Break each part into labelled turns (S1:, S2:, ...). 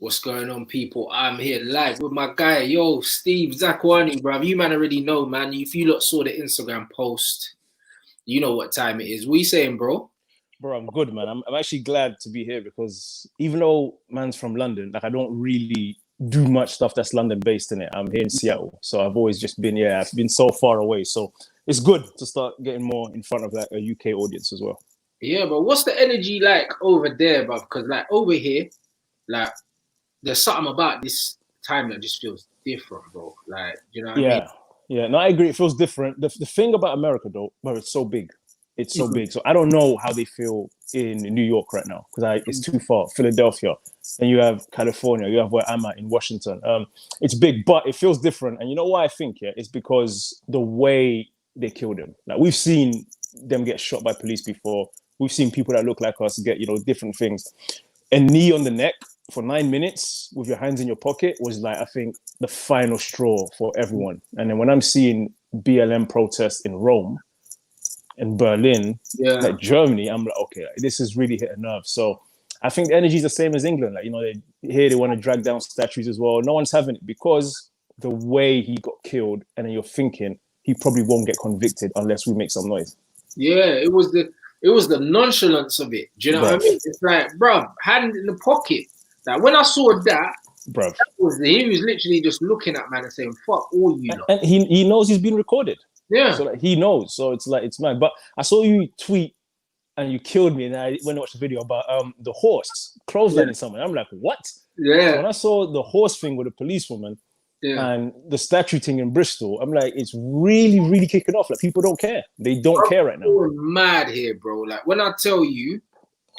S1: What's going on, people? I'm here live with my guy, Steve Zakuani, bruv. You man already know, man. If you lot saw the Instagram post, you know what time it is. What you saying, bro?
S2: Bro, I'm good, man. I'm actually glad to be here because even though man's from London, like I don't really do much stuff that's London-based in it. I'm here in Seattle, so I've always just been, I've been so far away. So it's good to start getting more in front of like a UK audience as well.
S1: Yeah, but what's the energy like over there, bruv? Because like over here, like there's something about this time that just feels different, bro. Like, you know what I mean?
S2: Yeah. No, I agree. It feels different. The thing about America, though, where it's so big. It's so big. So I don't know how they feel in New York right now because it's too far. Philadelphia. And you have California. You have where I'm at in Washington. It's big, but it feels different. And you know why I think, it's because the way they killed him. Like we've seen them get shot by police before. We've seen people that look like us get, different things. A knee on the neck for 9 minutes with your hands in your pocket was like, I think, the final straw for everyone. And then when I'm seeing BLM protests in Rome, in Berlin, like Germany, I'm like, okay, this is really hit a nerve. So I think the energy is the same as England. Like, they want to drag down statues as well. No one's having it because the way he got killed, and then you're thinking he probably won't get convicted unless we make some noise.
S1: Yeah, it was the nonchalance of it. Do you know what I mean? It's like, bruv, hand in the pocket. Like when I saw that, he was literally just looking at man and saying, "Fuck all you."
S2: And he knows he's been recorded.
S1: Yeah.
S2: So like he knows. So it's like it's mad. But I saw you tweet and you killed me, and I went to watch the video about the horse clotheslining someone. I'm like, what?
S1: Yeah.
S2: So when I saw the horse thing with the policewoman and the statue thing in Bristol, I'm like, it's really, really kicking off. Like people don't care. They don't care right now.
S1: We're mad here, bro. Like when I tell you,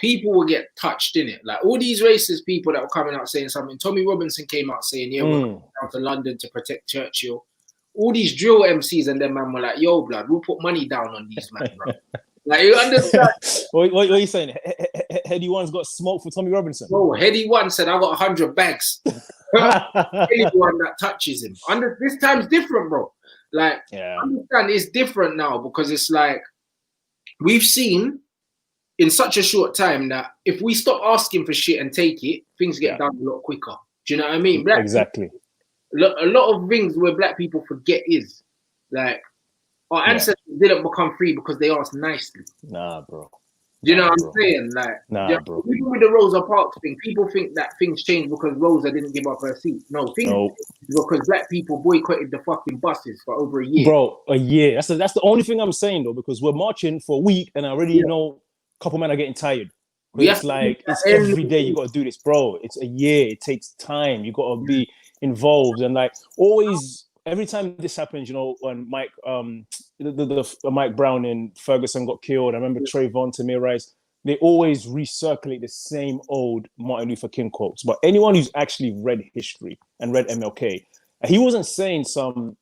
S1: people will get touched in it. Like all these racist people that were coming out saying something. Tommy Robinson came out saying, "Yeah, we're coming down to London to protect Churchill." All these drill MCs and them man were like, "Yo, blood, we'll put money down on these man, bro." Like you understand?
S2: What are you saying? Heady One's got smoke for Tommy Robinson.
S1: Oh, Heady One said, "I got 100 bags." Anyone that touches him. This time's different, bro. Like, understand it's different now because it's like we've seen in such a short time that if we stop asking for shit and take it, things get done a lot quicker. Do you know what I mean?
S2: Exactly.
S1: A lot of things where black people forget is like our ancestors didn't become free because they asked nicely.
S2: Nah, bro.
S1: Do you know what I'm saying? Like, bro. Even with the Rosa Parks thing, people think that things changed because Rosa didn't give up her seat. No, because black people boycotted the fucking buses for over a year.
S2: Bro, a year. That's the only thing I'm saying though, because we're marching for a week and I already know a couple men are getting tired. It's like it's every day you got to do this, bro. It's a year. It takes time. You got to be involved and like always. Every time this happens, when Mike, the Mike Brown and Ferguson got killed, I remember Trayvon, Tamir Rice, they always recirculate the same old Martin Luther King quotes. But anyone who's actually read history and read MLK, he wasn't saying some,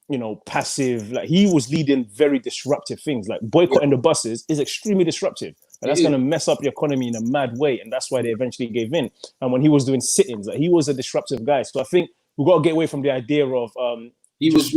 S2: passive, like he was leading very disruptive things. Like boycotting the buses is extremely disruptive. And that's going to mess up the economy in a mad way. And that's why they eventually gave in. And when he was doing sit-ins, like, he was a disruptive guy. So I think we've got to get away from the idea of...
S1: He was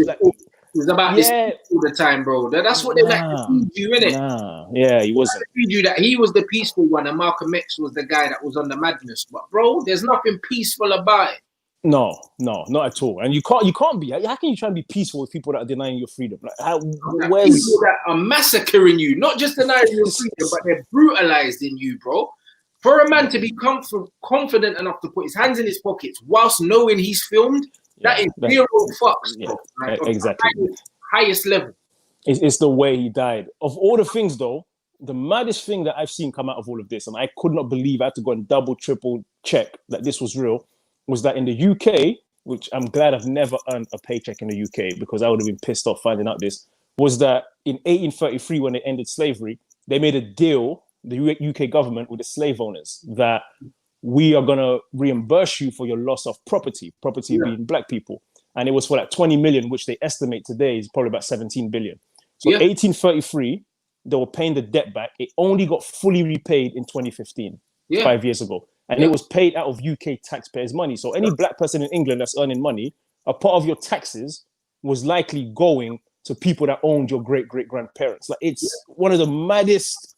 S1: about this all the time, bro. That's what they like to feed you, innit?
S2: He wasn't.
S1: Feed you that he was the peaceful one and Malcolm X was the guy that was on the madness. But bro, there's nothing peaceful about it.
S2: No, not at all. And you can't be. How can you try and be peaceful with people that are denying your freedom? Like,
S1: people that are massacring you, not just denying your freedom, but they're brutalizing you, bro. For a man to be confident enough to put his hands in his pockets whilst knowing he's filmed, that is zero fucks.
S2: Yeah, exactly.
S1: Highest level.
S2: It's the way he died. Of all the things, though, the maddest thing that I've seen come out of all of this, and I could not believe, I had to go and double, triple check that this was real, was that in the UK, which I'm glad I've never earned a paycheck in the UK because I would have been pissed off finding out this, was that in 1833, when they ended slavery, they made a deal, the UK government, with the slave owners, that we are going to reimburse you for your loss of property being black people. And it was for like 20 million, which they estimate today is probably about 17 billion. So 1833, they were paying the debt back. It only got fully repaid in 2015, 5 years ago. And it was paid out of UK taxpayers' money. So any black person in England that's earning money, a part of your taxes was likely going to people that owned your great-great-grandparents. Like it's one of the maddest.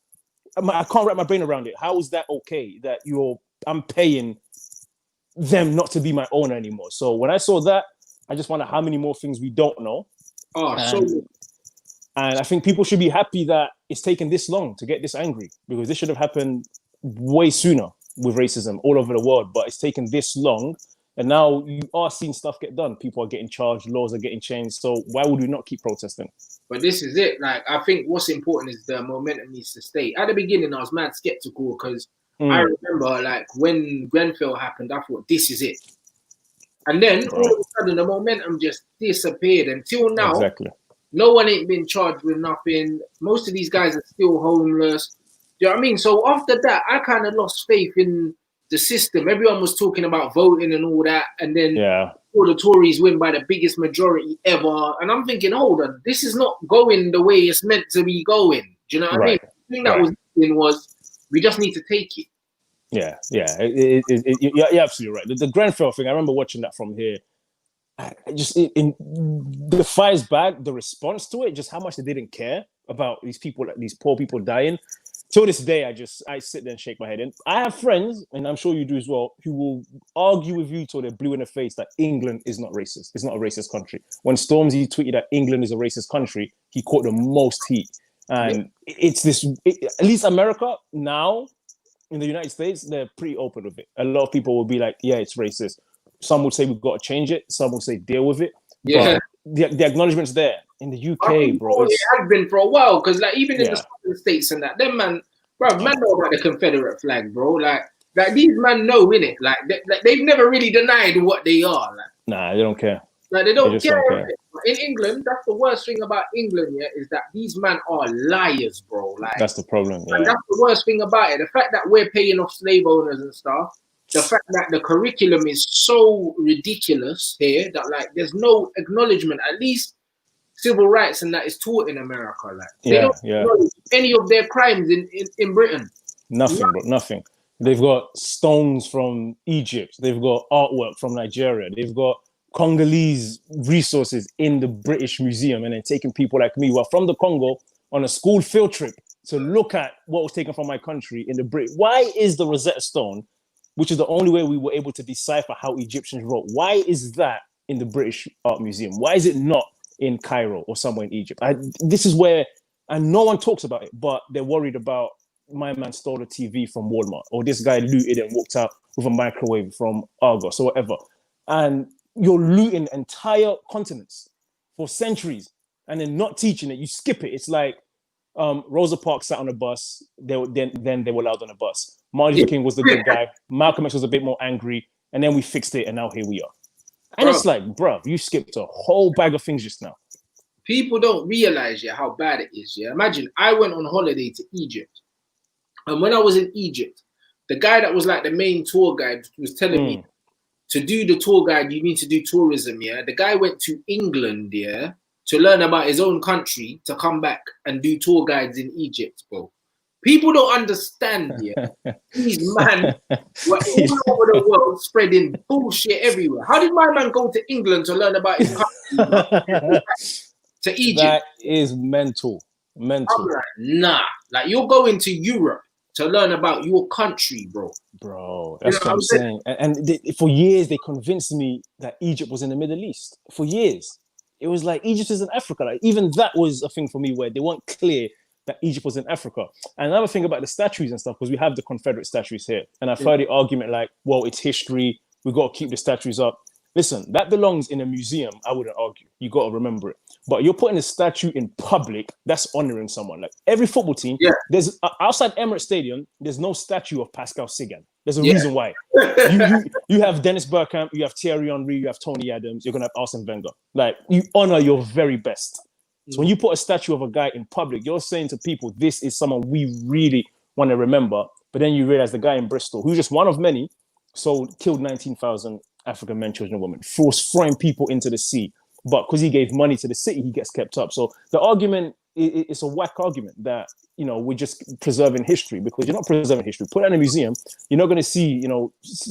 S2: I can't wrap my brain around it. How is that okay that I'm paying them not to be my owner anymore. So when I saw that, I just wonder how many more things we don't know. And I think people should be happy that it's taken this long to get this angry, because this should have happened way sooner with racism all over the world. But it's taken this long. And now you are seeing stuff get done. People are getting charged, laws are getting changed. So why would we not keep protesting?
S1: But this is it. Like, I think what's important is the momentum needs to stay. At the beginning, I was mad skeptical because I remember, like, when Grenfell happened, I thought, this is it. And then all of a sudden, the momentum just disappeared. Until now, no one ain't been charged with nothing. Most of these guys are still homeless. Do you know what I mean? So after that, I kind of lost faith in the system. Everyone was talking about voting and all that. And then all the Tories win by the biggest majority ever. And I'm thinking, hold on, this is not going the way it's meant to be going. Do you know what I mean? The thing that was happening was we just need to take it.
S2: You're absolutely right. The Grenfell thing, I remember watching that from here. The fire's bad, the response to it, just how much they didn't care about these people, these poor people dying. Till this day, I sit there and shake my head. And I have friends, and I'm sure you do as well, who will argue with you till they're blue in the face that England is not racist. It's not a racist country. When Stormzy tweeted that England is a racist country, he caught the most heat. And it's this, at least America now, in the United States, they're pretty open with it. A lot of people will be like, yeah, it's racist. Some would say we've got to change it. Some will say deal with it.
S1: Yeah.
S2: But the acknowledgement's there. In the UK, bro.
S1: It has been for a while, because like even in the Southern States and that, them man know about the Confederate flag, bro. Like these man know, innit? Like they've never really denied what they are. Like,
S2: nah, they don't care.
S1: Like they don't care. In England, that's the worst thing about England, is that these men are liars, bro. Like
S2: that's the problem.
S1: And that's the worst thing about it. The fact that we're paying off slave owners and stuff. The fact that the curriculum is so ridiculous here that like there's no acknowledgement, at least civil rights and that is taught in America. Like they don't acknowledge any of their crimes in Britain.
S2: Nothing, bro, nothing. They've got stones from Egypt. They've got artwork from Nigeria. They've got Congolese resources in the British Museum, and then taking people like me who are from the Congo on a school field trip to look at what was taken from my country in the Brit. Why is the Rosetta Stone, which is the only way we were able to decipher how Egyptians wrote, why is that in the British Art Museum? Why is it not in Cairo or somewhere in Egypt? This is where, and no one talks about it, but they're worried about my man stole a TV from Walmart, or this guy looted and walked out with a microwave from Argos or whatever. And you're looting entire continents for centuries and then not teaching it. You skip it. It's like Rosa Parks sat on a bus. Then they were allowed on a bus. Martin Luther King was the good guy. Malcolm X was a bit more angry. And then we fixed it, and now here we are. And it's like, bro, you skipped a whole bag of things just now.
S1: People don't realize how bad it is. Imagine I went on holiday to Egypt. And when I was in Egypt, the guy that was like the main tour guide was telling me to do the tour guide, you need to do tourism. The guy went to England, to learn about his own country, to come back and do tour guides in Egypt, bro. People don't understand, These man were all over the world spreading bullshit everywhere. How did my man go to England to learn about his country? To Egypt?
S2: That is mental.
S1: I'm like, nah. Like, you're going to Europe to learn about your country, bro.
S2: Bro, that's what I'm saying. And for years, they convinced me that Egypt was in the Middle East. For years. It was like, Egypt is in Africa. Like, even that was a thing for me where they weren't clear that Egypt was in Africa. And another thing about the statues and stuff, because we have the Confederate statues here. And I've heard the argument like, well, it's history. We've got to keep the statues up. Listen, that belongs in a museum. I wouldn't argue. You got to remember it. But you're putting a statue in public, that's honoring someone. Like every football team, there's outside Emirates Stadium, there's no statue of Pascal Sigan. There's a reason why. You have Dennis Bergkamp, you have Thierry Henry, you have Tony Adams, you're going to have Arsene Wenger. Like, you honor your very best. So when you put a statue of a guy in public, you're saying to people, this is someone we really want to remember. But then you realize the guy in Bristol, who's just one of many, killed 19,000 African men, children, and women, throwing people into the sea. But because he gave money to the city, he gets kept up. So the argument is a whack argument that, we're just preserving history, because you're not preserving history. Put it in a museum, you're not going to see,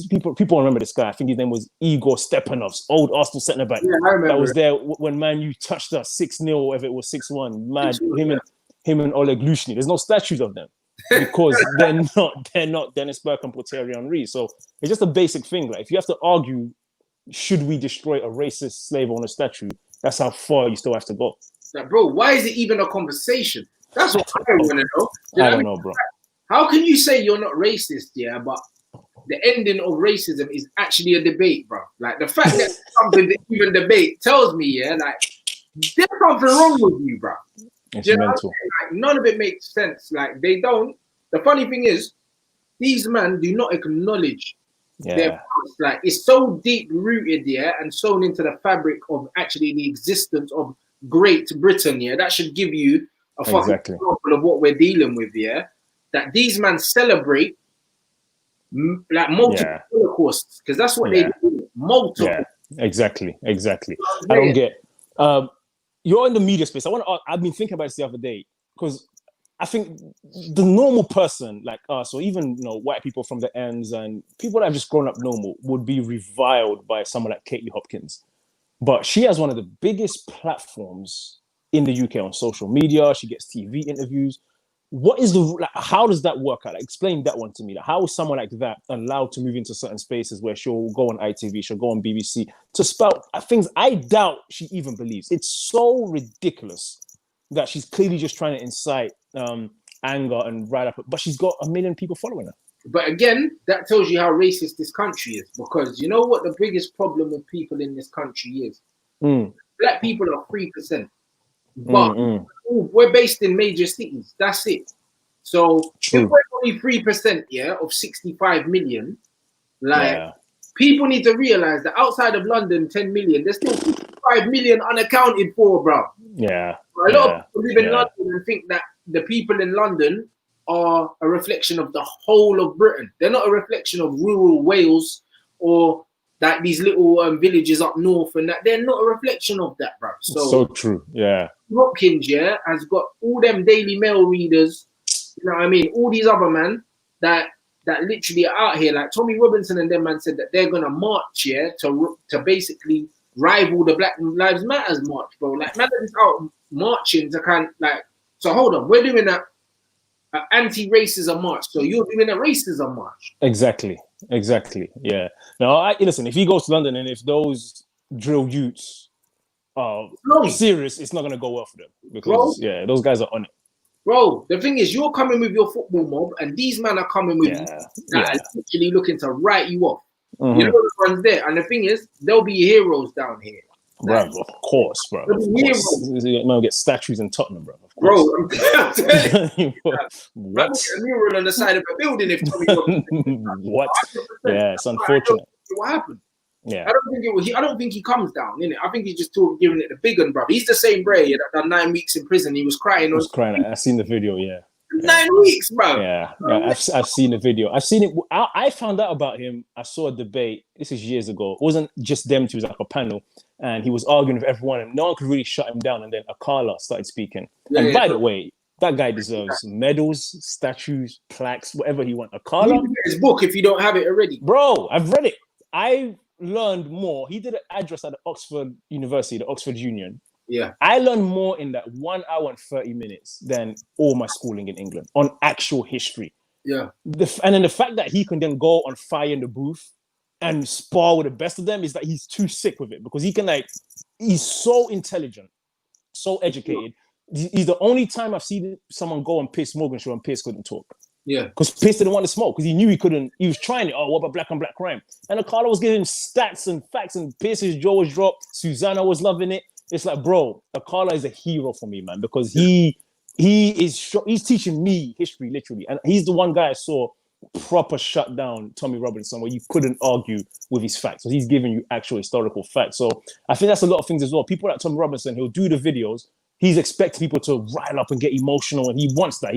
S2: people remember this guy. I think his name was Igor Stepanovs, old Arsenal centre back. That was there when Man U touched us 6-0, or whatever it was, 6-1. Mad, him and Oleg Lushny. There's no statues of them. because they're not Dennis Bergkamp or Thierry Henry. So it's just a basic thing. Like if you have to argue, should we destroy a racist slave owner statue? That's how far you still have to go.
S1: Like, bro, why is it even a conversation? That's what I want to know.
S2: I don't know, bro.
S1: How can you say you're not racist, yeah, but the ending of racism is actually a debate, bro? Like the fact that something even debate tells me, yeah, like there's something wrong with you, bro.
S2: It's mental.
S1: Like, none of it makes sense. Like they don't. The funny thing is, these men do not acknowledge their past. Like it's so deep rooted, yeah, and sewn into the fabric of actually the existence of Great Britain, yeah. That should give you a fucking example of what we're dealing with, yeah. That these men celebrate like multiple holocausts because that's what they do. Multiple.
S2: Yeah, exactly. I don't get. You're in the media space. I've been thinking about this the other day because I think the normal person like us, or even white people from the ends and people that have just grown up normal, would be reviled by someone like Katie Hopkins. But she has one of the biggest platforms in the UK on social media. She gets TV interviews. What is how does that work out? Like, explain that one to me. Like, how is someone like that allowed to move into certain spaces where she'll go on ITV, she'll go on BBC to spout things I doubt she even believes? It's so ridiculous that she's clearly just trying to incite anger and rile up, but she's got 1 million people following her.
S1: But again, that tells you how racist this country is, because you know what the biggest problem with people in this country is? Black people are 3%. But we're based in major cities. That's it. So if we're only 3%, of 65 million, people need to realize that outside of London, 10 million, there's still 55 million unaccounted for, bro.
S2: Yeah.
S1: A lot of people live in London and think that the people in London are a reflection of the whole of Britain. They're not a reflection of rural Wales or that these little villages up north, and that they're not a reflection of that, bro.
S2: So true. Yeah.
S1: Hopkins, has got all them Daily Mail readers, you know what I mean? All these other men that literally are out here, like Tommy Robinson and them man said that they're gonna march, to basically rival the Black Lives Matters march, bro. Like, man is out marching to so hold on, we're doing that anti-racism march, so you're doing a racism march.
S2: Exactly. Yeah. Now, listen, if he goes to London and if those drill youths are serious, it's not going to go well for them because, those guys are on it.
S1: Bro, the thing is, you're coming with your football mob, and these men are coming with you that are literally looking to write you off. You know the ones there, and the thing is, there'll be heroes down here.
S2: Bro, of course, bro. You'll get statues in Tottenham, bro.
S1: Bro,
S2: what?
S1: A mural on the side of a building if
S2: what? Yeah, it's unfortunate.
S1: What happened?
S2: Yeah,
S1: I don't think he comes down, innit? I think he's just giving it the big one, bro. He's the same Bray that done 9 weeks in prison. He was crying.
S2: I've seen the video. Yeah.
S1: 9 weeks, bro.
S2: Yeah, I've seen the video. I've seen it. I found out about him. I saw a debate. This is years ago. It wasn't just them two. It was like a panel, and he was arguing with everyone, and no one could really shut him down. And then Akala started speaking. By the way, that guy deserves medals, statues, plaques, whatever he wants. Akala,
S1: you can get his book if you don't have it already,
S2: bro. I've read it. I learned more. He did an address at the Oxford University, the Oxford Union.
S1: Yeah,
S2: I learned more in that 1 hour and 30 minutes than all my schooling in England on actual history.
S1: Yeah,
S2: and then the fact that he can then go on fire in the booth and spar with the best of them is that he's too sick with it, because he can he's so intelligent, so educated. He's the only time I've seen someone go on Piers Morgan show and Piers couldn't talk.
S1: Yeah, because
S2: Piers didn't want to smoke because he knew he couldn't. He was trying it. Oh, what about black on black crime? And Akala was giving stats and facts, and Pierce's jaw was dropped. Susanna was loving it. It's like, bro, Akala is a hero for me, man, because he's teaching me history, literally. And he's the one guy I saw proper shut down Tommy Robinson, where you couldn't argue with his facts. So he's giving you actual historical facts. So I think that's a lot of things as well. People like Tommy Robinson, he'll do the videos. He's expecting people to rile up and get emotional, and he wants that.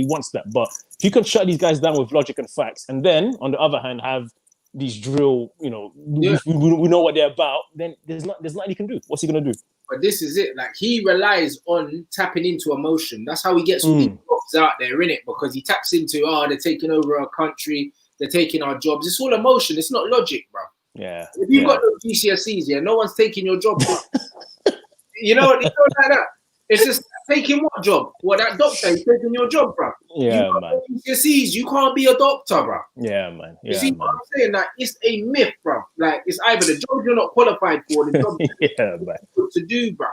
S2: But if you can shut these guys down with logic and facts, and then, on the other hand, have these drill, we know what they're about, then there's nothing he can do. What's he going to do?
S1: But this is it. Like, he relies on tapping into emotion. That's how he gets all these jobs out there, innit? Because he taps into, they're taking over our country, they're taking our jobs. It's all emotion. It's not logic, bro.
S2: Yeah.
S1: If you've got no GCSEs, no one's taking your job. You know like that. It's just taking what job? What, that doctor? He's taking your job, bro.
S2: Yeah,
S1: you
S2: man.
S1: GCSEs, you can't be a doctor, bro.
S2: Yeah, man. Yeah,
S1: you see
S2: man.
S1: what I'm saying? Like, it's a myth, bro. Like, it's either the job you're not qualified for, the job you're to do, bro.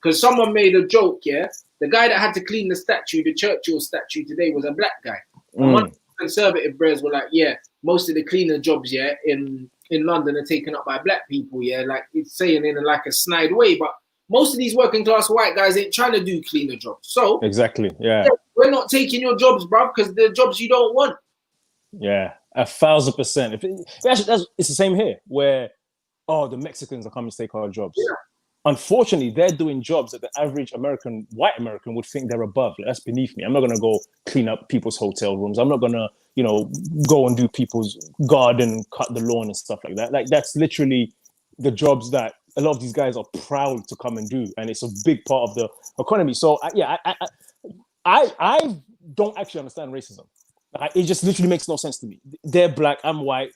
S1: Because someone made a joke, yeah? The guy that had to clean the statue, the Churchill statue today, was a black guy. And one of the conservative bros were like, yeah, most of the cleaner jobs, yeah, in London are taken up by black people, yeah? Like, it's saying in like a snide way, but most of these working class white guys ain't trying to do cleaner jobs. So
S2: exactly, yeah,
S1: we're not taking your jobs, bro, because they're jobs you don't want.
S2: Yeah, 1,000%. It's the same here, where the Mexicans are coming to take our jobs.
S1: Yeah.
S2: Unfortunately, they're doing jobs that the average white American would think they're above. Like, that's beneath me. I'm not gonna go clean up people's hotel rooms. I'm not gonna, go and do people's garden, cut the lawn and stuff like that. Like, that's literally the jobs that a lot of these guys are proud to come and do, and it's a big part of the economy. So I don't actually understand racism. It just literally makes no sense to me. They're black, I'm white.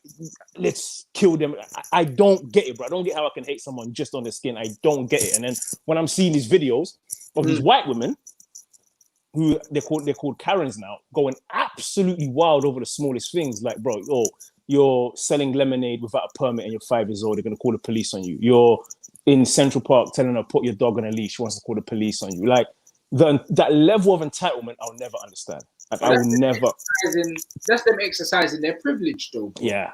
S2: Let's kill them. I don't get it, bro. I don't get how I can hate someone just on their skin. I don't get it. And then when I'm seeing these videos of these white women, who they're called Karens now, going absolutely wild over the smallest things, like, bro, you're selling lemonade without a permit and you're 5 years old, they're gonna call the police on you. You're in Central Park telling her put your dog on a leash, she wants to call the police on you. Like, that level of entitlement, I'll never understand. Like, I will never.
S1: That's them exercising their privilege, though.
S2: Yeah.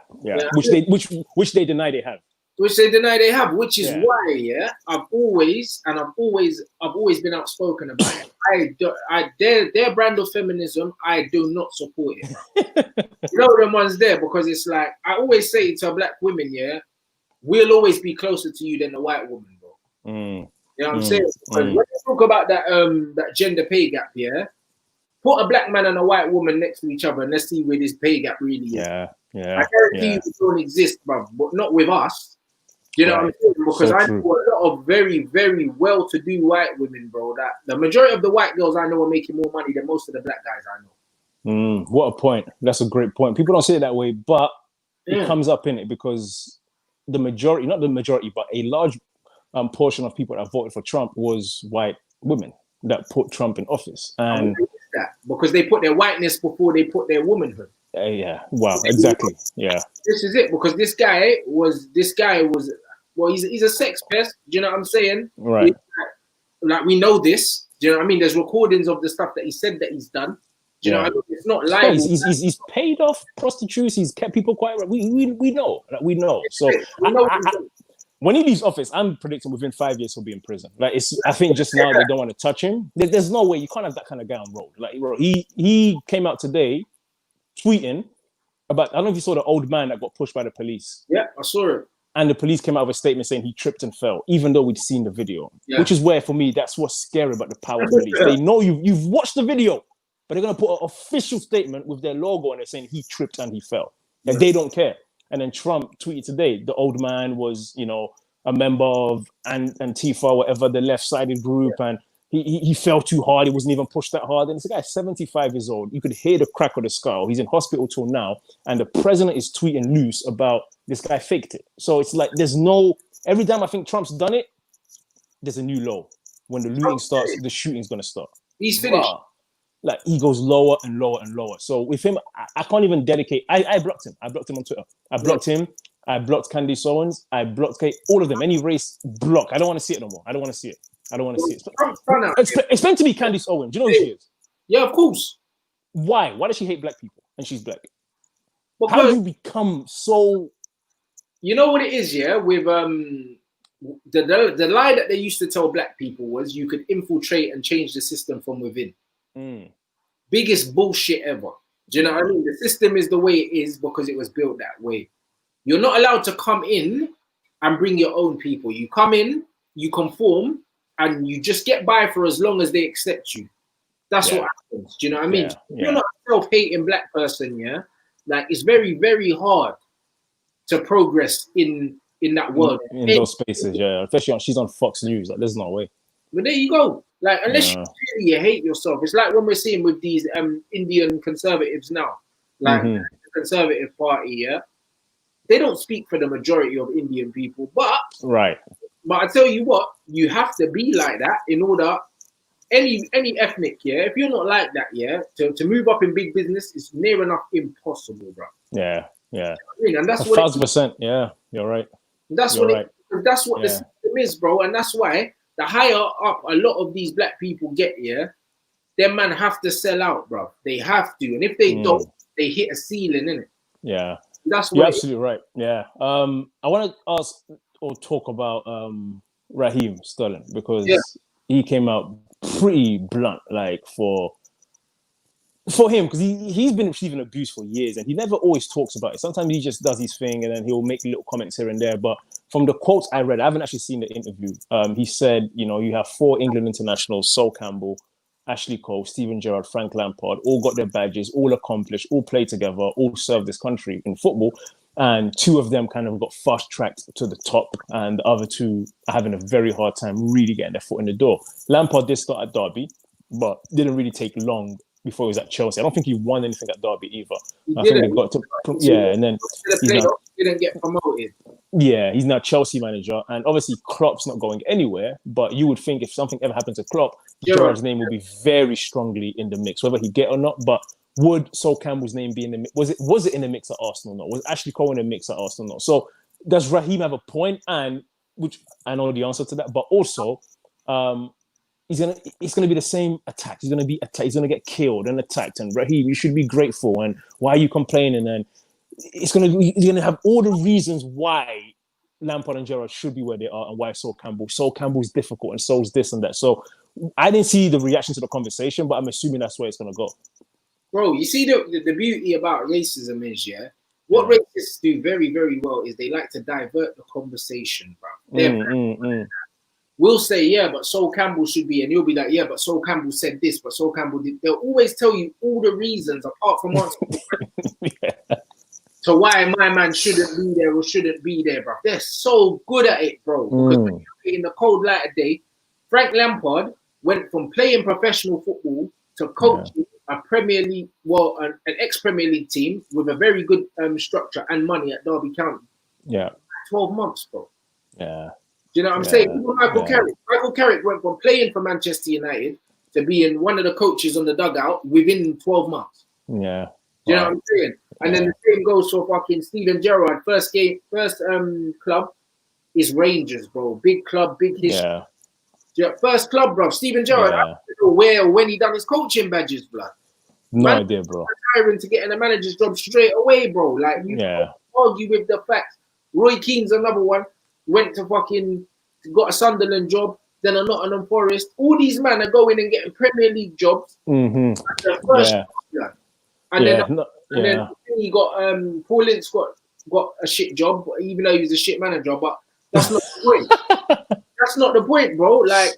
S2: Which they deny they have.
S1: Which is why, I've always been outspoken about it. Their brand of feminism, I do not support it. You know them ones there, because it's like, I always say to black women, we'll always be closer to you than the white woman, bro. You know what I'm saying? Because when you talk about that gender pay gap, put a black man and a white woman next to each other and let's see where this pay gap really is.
S2: Yeah.
S1: I guarantee you it don't exist, bro, but not with us. You know what I'm saying? Because I know a lot of very, very well-to-do white women, bro, that the majority of the white girls I know are making more money than most of the black guys I know.
S2: What a point. That's a great point. People don't say it that way, but it comes up in it, because the majority, not the majority, but a large portion of people that voted for Trump was white women that put Trump in office. And
S1: because they put their whiteness before they put their womanhood.
S2: Wow, exactly. Yeah.
S1: This is it, because this guy was well, he's a sex pest. Do you know what I'm saying?
S2: Right.
S1: Like, we know this. Do you know what I mean? There's recordings of the stuff that he said that he's done. Do you know what I mean? It's not live.
S2: He's paid off prostitutes. He's kept people quiet. We know. Like, we know. So when he leaves office, I'm predicting within 5 years he'll be in prison. Like, I think just now they don't want to touch him. There's no way. You can't have that kind of guy on road. Like, bro, he came out today tweeting about, I don't know if you saw the old man that got pushed by the police.
S1: Yeah, I saw it.
S2: And the police came out with a statement saying he tripped and fell, even though we'd seen the video. Which is where, for me, that's what's scary about the power of police. They know you've watched the video, but they're going to put an official statement with their logo on it saying he tripped and he fell. Like, they don't care. And then Trump tweeted today, the old man was, a member of Antifa, whatever, the left-sided group, and he fell too hard. He wasn't even pushed that hard. And it's a guy 75 years old. You could hear the crack of the skull. He's in hospital till now. And the president is tweeting loose about this guy faked it. So it's like, every time I think Trump's done it, there's a new low. When the looting starts, the shooting's going to start.
S1: He's finished.
S2: Wow. Like, he goes lower and lower and lower. So with him, I can't even dedicate. I blocked him. I blocked him on Twitter. I blocked him. I blocked Candace Owens. I blocked all of them. Any race, block. I don't want to see it no more. I don't want to see it. Explain to me Candace Owens. Do you know who she is?
S1: Yeah, of course.
S2: Why? Why does she hate black people? And she's black.
S1: Because,
S2: how do you become so?
S1: You know what it is, with the lie that they used to tell black people was you could infiltrate and change the system from within. Biggest bullshit ever. Do you know what I mean? The system is the way it is because it was built that way. You're not allowed to come in and bring your own people. You come in, you conform, and you just get by for as long as they accept you. That's what happens. Do you know what I mean? You're not a self-hating black person, like, it's very, very hard to progress in that world.
S2: In those spaces, especially she's on Fox News. Like, there's no way.
S1: But there you go. Like, unless you hate yourself, it's like when we're seeing with these Indian conservatives now, like the Conservative Party, they don't speak for the majority of Indian people, but I tell you what, you have to be like that in order any ethnic, yeah, if you're not like that, yeah, to move up in big business is near enough impossible, bro.
S2: Yeah, yeah.
S1: I mean, and that's
S2: 1,000%. Yeah, you're right.
S1: That's
S2: you're
S1: what
S2: right.
S1: that's what the system is, bro. And that's why the higher up a lot of these black people get, yeah, them man have to sell out, bro. They have to, and if they don't, they hit a ceiling, innit?
S2: Yeah,
S1: that's what
S2: you're absolutely right. Yeah. I want to ask or talk about Raheem Sterling because he came out pretty blunt, like for him, because he's been receiving abuse for years and he never always talks about it. Sometimes he just does his thing and then he'll make little comments here and there. But from the quotes I read, I haven't actually seen the interview. He said, you have 4 England internationals: Sol Campbell, Ashley Cole, Steven Gerrard, Frank Lampard, all got their badges, all accomplished, all played together, all served this country in football. And 2 of them kind of got fast-tracked to the top, and the other 2 are having a very hard time really getting their foot in the door. Lampard did start at Derby, but didn't really take long before he was at Chelsea. I don't think he won anything at Derby either. I think they got to, and then
S1: didn't get promoted.
S2: Yeah, he's now Chelsea manager, and obviously Klopp's not going anywhere. But you would think if something ever happened to Klopp, Gerrard's name would be very strongly in the mix, whether he get or not. But would Sol Campbell's name be in the mix? Was it in the mix at Arsenal? No. Was Ashley Cole in the mix at Arsenal? No. So does Raheem have a point? And which I know the answer to that, but also, it's gonna be the same attack. He's gonna be attacked. He's gonna get killed and attacked. And Raheem, you should be grateful. And why are you complaining? And he's gonna have all the reasons why Lampard and Gerrard should be where they are, and why Sol Campbell's difficult, and Sol's this and that. So I didn't see the reaction to the conversation, but I'm assuming that's where it's gonna go.
S1: Bro, you see the beauty about racism is, what racists do very, very well is they like to divert the conversation, bro. We'll say, but Sol Campbell should be, and you'll be like, but Sol Campbell said this, but Sol Campbell did. They'll always tell you all the reasons apart from one. So why my man shouldn't be there or shouldn't be there, bro. They're so good at it, bro. Because in the cold light of day, Frank Lampard went from playing professional football to coaching a Premier League, an ex-Premier League team with a very good structure and money at Derby County.
S2: Yeah.
S1: 12 months, bro.
S2: Yeah.
S1: Do you know what I'm saying? Even Michael Carrick went from playing for Manchester United to being one of the coaches on the dugout within 12 months.
S2: Yeah.
S1: Do you know what I'm saying? And then the same goes for fucking Steven Gerrard. First club is Rangers, bro. Big club, big history. Yeah. First club, bro. Steven Gerrard. I don't know where or when he done his coaching badges, blood.
S2: No idea, bro.
S1: Retiring to getting a manager's job straight away, bro. Like you can't argue with the facts. Roy Keane's another one. Went to got a Sunderland job, then a Nottingham Forest. All these men are going and getting Premier League jobs. And then he got Paul Ince got a shit job, even though he was a shit manager. But that's not the point. That's not the point, bro. Like,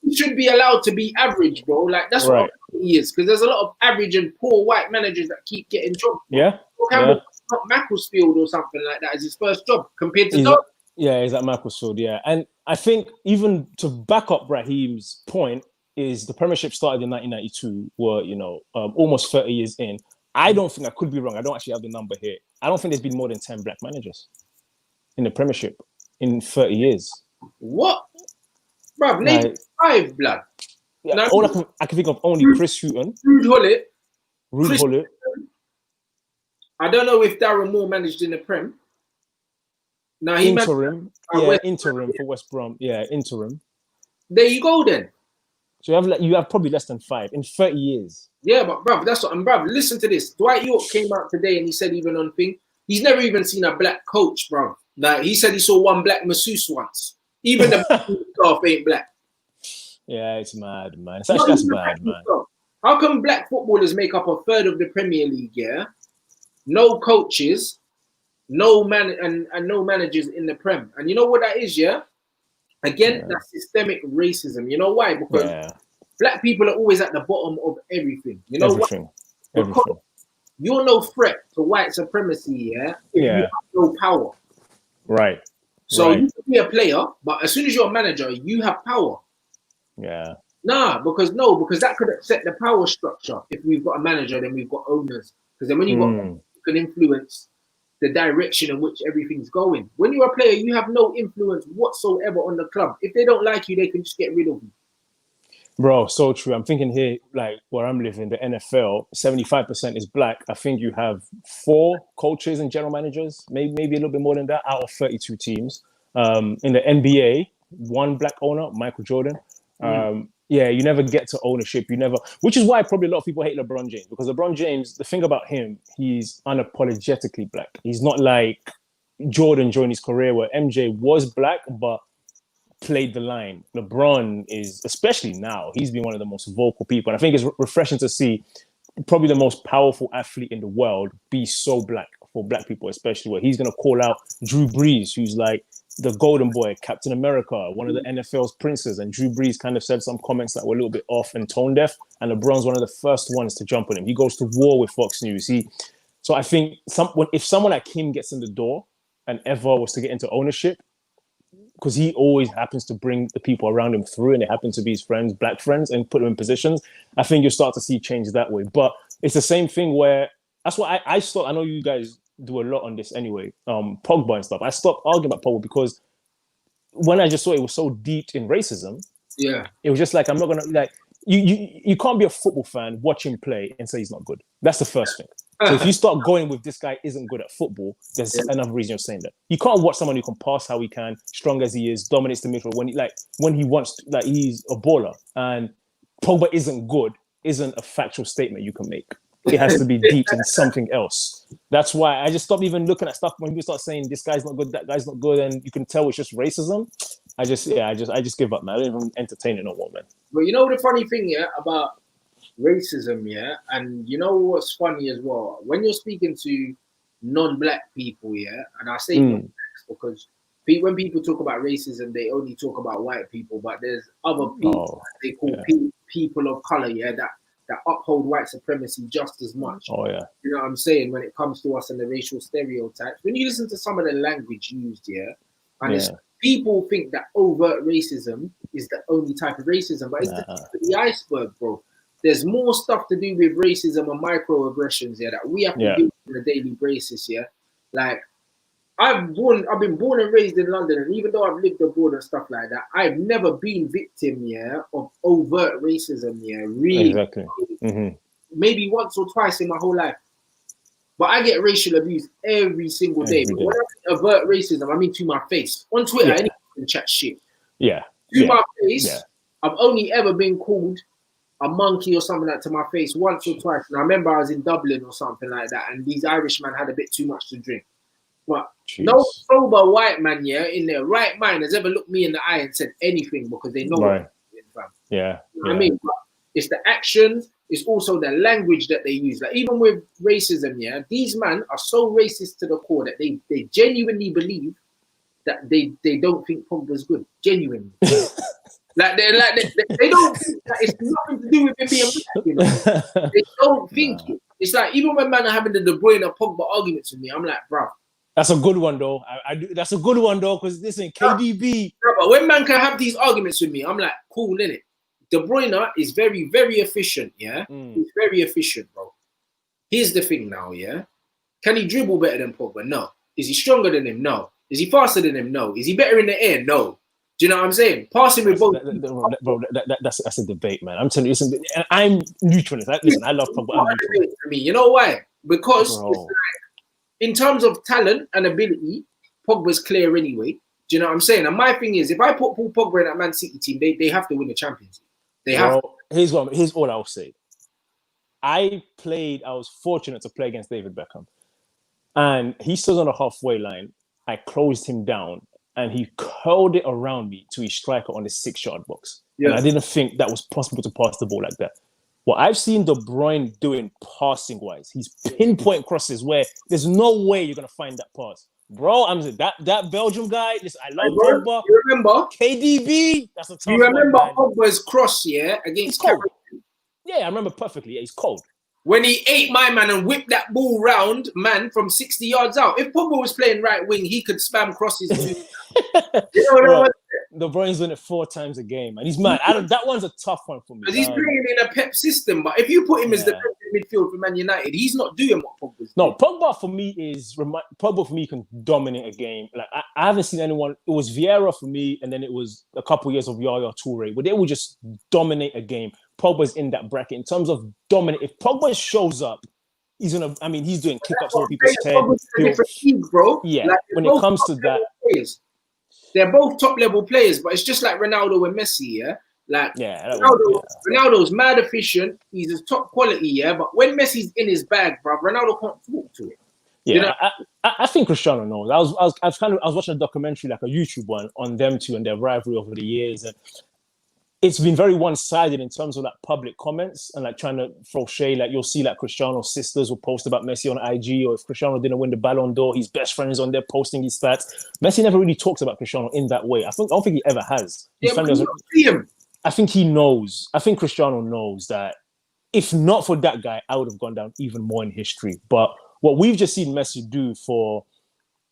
S1: he should be allowed to be average, bro. Like, that's what he is. Because there's a lot of average and poor white managers that keep getting jobs. Not Macclesfield or something like that as his first job compared to Doug.
S2: Yeah, he's at Macclesfield, And I think even to back up Raheem's point is the Premiership started in 1992, were, almost 30 years in. I don't think, I could be wrong, I don't actually have the number here. I don't think there's been more than 10 black managers in the Premiership in 30 years.
S1: What? Bruv, name 5, blood.
S2: Yeah, all I can think of only Chris Hughton.
S1: Rude
S2: Hullet.
S1: I don't know if Darren Moore managed in the Prem. No, he
S2: interim for West Brom. Yeah, interim.
S1: There you go then.
S2: So you have probably less than 5 in 30 years.
S1: Yeah, but bruv, that's what I'm bruv. Listen to this. Dwight York came out today and he said even on thing, he's never even seen a black coach, bruv. Like he said he saw one black masseuse once. Even the staff ain't black.
S2: Yeah, it's mad, man. That's bad, man.
S1: How come black footballers make up a third of the Premier League, No coaches, no managers in the Prem. And you know what that is, Again, that's systemic racism. You know why? Because black people are always at the bottom of everything. You know
S2: everything.
S1: Because you're no threat to white supremacy, if you have no power.
S2: Right.
S1: So you can be a player, but as soon as you're a manager, you have power.
S2: Yeah.
S1: Because that could upset the power structure. If we've got a manager, then we've got owners. Because then when you've got you can influence the direction in which everything's going. When you're a player, you have no influence whatsoever on the club. If they don't like you, they can just get rid of you.
S2: Bro, so true. I'm thinking here, like where I'm living, the NFL, 75% is black. I think you have 4 coaches and general managers, maybe a little bit more than that, out of 32 teams. In the NBA, 1 black owner, Michael Jordan. Yeah, you never get to ownership. You never, which is why probably a lot of people hate LeBron James, because LeBron James, the thing about him, he's unapologetically black. He's not like Jordan during his career where MJ was black, but played the line. LeBron is, especially now, he's been one of the most vocal people. And I think it's refreshing to see probably the most powerful athlete in the world be so black, for black people especially, where he's going to call out Drew Brees, who's like the golden boy, Captain America, one of the NFL's princes. And Drew Brees kind of said some comments that were a little bit off and tone deaf. And LeBron's one of the first ones to jump on him. He goes to war with Fox News. So I think if someone like him gets in the door and ever was to get into ownership, because he always happens to bring the people around him through, and they happen to be his friends, black friends, and put them in positions, I think you'll start to see change that way. But it's the same thing where, that's why I stopped. I know you guys do a lot on this anyway, Pogba and stuff. I stopped arguing about Pogba because when I just saw it was so deep in racism, it was just like, I'm not going to, like, you can't be a football fan, watch him play and say he's not good. That's the first thing. So if you start going with this guy isn't good at football, there's another reason you're saying that. You can't watch someone who can pass how he can, strong as he is, dominates the midfield when he wants to, like, he's a baller. And Pogba isn't good isn't a factual statement you can make. It has to be deep in something else. That's why I just stopped even looking at stuff when people start saying this guy's not good, that guy's not good, and you can tell it's just racism. I just give up, man. I don't even entertain it no more, man.
S1: But you know the funny thing, about racism, and you know what's funny as well, when you're speaking to non-black people, and I say non-blacks because when people talk about racism, they only talk about white people, but there's other people they call people of color, that uphold white supremacy just as much. You know what I'm saying? When it comes to us and the racial stereotypes, when you listen to some of the language used, it's people think that overt racism is the only type of racism, but it's the tip of the iceberg, bro. There's more stuff to do with racism and microaggressions that we have to do on a daily basis. Like I've been born and raised in London, and even though I've lived abroad and stuff like that, I've never been victim of overt racism. Really,
S2: exactly.
S1: Maybe once or twice in my whole life, but I get racial abuse every single day. But when I avert racism, I mean to my face. On Twitter, anyone can chat shit. To my face, I've only ever been called a monkey or something like to my face once or twice. And I remember I was in Dublin or something like that, and these Irishmen had a bit too much to drink. But no sober white man in their right mind has ever looked me in the eye and said anything because they know what I'm doing, fam. You know what I mean? But it's the actions, it's also the language that they use. Like even with racism, these men are so racist to the core that they genuinely believe that they don't think Pogba's good. Genuinely. They don't think that it's nothing to do with him being black, you know. They don't think it. It's like even when man are having the De Bruyne and Pogba arguments with me, I'm like, bro.
S2: That's a good one though. That's a good one though, because listen, KDB.
S1: But when man can have these arguments with me, I'm like, cool, innit? De Bruyne is very, very efficient, He's very efficient, bro. Here's the thing now, Can he dribble better than Pogba? No. Is he stronger than him? No. Is he faster than him? No. Is he better in the air? No. Do you know what I'm saying? Passing with both.
S2: Bro, that's a debate, man. I'm telling you, listen, I'm neutralist. Listen, I love Pogba. I'm neutral.
S1: For me. You know why? Because it's like, in terms of talent and ability, Pogba's clear anyway. Do you know what I'm saying? And my thing is, if I put Paul Pogba in that Man City team, they have to win the Champions League. They have to.
S2: Here's all I'll say. I was fortunate to play against David Beckham. And he stood on the halfway line. I closed him down. And he curled it around me to his striker on the 6-yard box. And I didn't think that was possible to pass the ball like that. What I've seen De Bruyne doing passing-wise, he's pinpoint crosses where there's no way you're going to find that pass. Bro, I'm saying that Belgium guy, listen, I love Pogba.
S1: You remember?
S2: KDB, that's a tough one.
S1: You remember Pogba's cross, against
S2: Cameroon? Yeah, I remember perfectly. Yeah, he's cold.
S1: When he ate my man and whipped that ball round, man, from 60 yards out. If Pogba was playing right wing, he could spam crosses. You know what
S2: De Bruyne's doing it 4 times a game, and he's mad. That one's a tough one for me.
S1: Because he's playing in a Pep system, but if you put him as the midfield for Man United, he's not doing what Pogba's
S2: No, Pogba for me Pogba for me can dominate a game. Like I haven't seen anyone. It was Vieira for me, and then it was a couple years of Yaya Toure, but they will just dominate a game. Pogba's in that bracket in terms of dominate. If Pogba shows up, he's gonna. I mean, he's doing kick-ups over people's head.
S1: Different team, bro.
S2: Yeah,
S1: like,
S2: when it comes to that,
S1: they're both top-level players, but it's just like Ronaldo and Messi, yeah. Like Ronaldo's mad efficient. He's a top quality, yeah. But when Messi's in his bag, bro, Ronaldo can't talk to it.
S2: Yeah,
S1: you know?
S2: I think Cristiano knows. I was watching a documentary, like a YouTube one, on them two and their rivalry over the years, and it's been very one-sided in terms of like public comments and like trying to throw shade. Like you'll see like Cristiano's sisters will post about Messi on IG, or if Cristiano didn't win the Ballon d'Or, his best friend is on there posting his stats. Messi never really talks about Cristiano in that way. I don't think he ever has. I think he knows. I think Cristiano knows that if not for that guy, I would have gone down even more in history. But what we've just seen Messi do for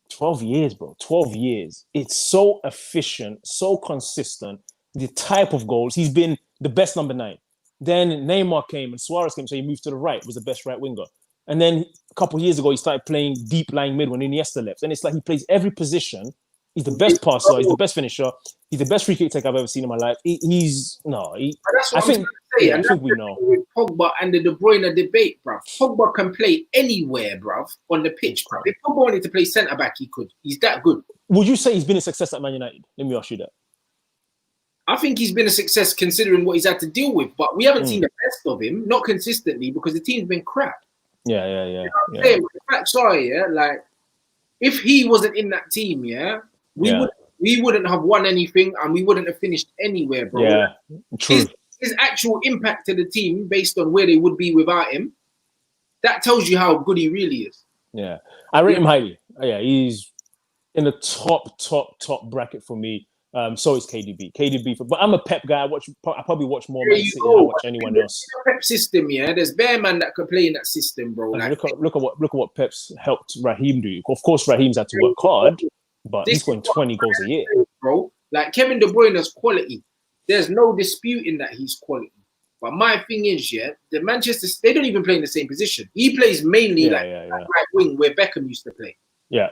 S2: 12 years, bro, 12 years, it's so efficient, so consistent. The type of goals, he's been the best number 9. Then Neymar came and Suarez came, so he moved to the right, was the best right winger. And then a couple of years ago, he started playing deep lying mid when Iniesta left. And it's like he plays every position. He's the best passer. He's the best finisher. He's the best free kick taker I've ever seen in my life. I think we know.
S1: With Pogba and the De Bruyne debate, bruv. Pogba can play anywhere, bruv, on the pitch, bruv. If Pogba wanted to play centre back, he could. He's that good.
S2: Would you say he's been a success at Man United? Let me ask you that.
S1: I think he's been a success considering what he's had to deal with, but we haven't seen the best of him, not consistently, because the team's been crap.
S2: Yeah.
S1: You know what I'm saying? The facts are, yeah, like if he wasn't in that team, we wouldn't have won anything and we wouldn't have finished anywhere, bro.
S2: Yeah, true.
S1: His actual impact to the team based on where they would be without him, that tells you how good he really is.
S2: Yeah, I rate him highly. Yeah, he's in the top bracket for me. So is KDB. But I'm a Pep guy. I probably watch more Man City than I watch anyone else.
S1: Pep system, yeah. There's bare man that could play in that system, bro. Like,
S2: look at what Pep's helped Raheem do. Of course, Raheem's had to work hard, but he's scoring 20 goals a year,
S1: bro. Like Kevin De Bruyne's quality. There's no disputing that he's quality. But my thing is, yeah, the Manchester, they don't even play in the same position. He plays mainly right wing where Beckham used to play.
S2: Yeah.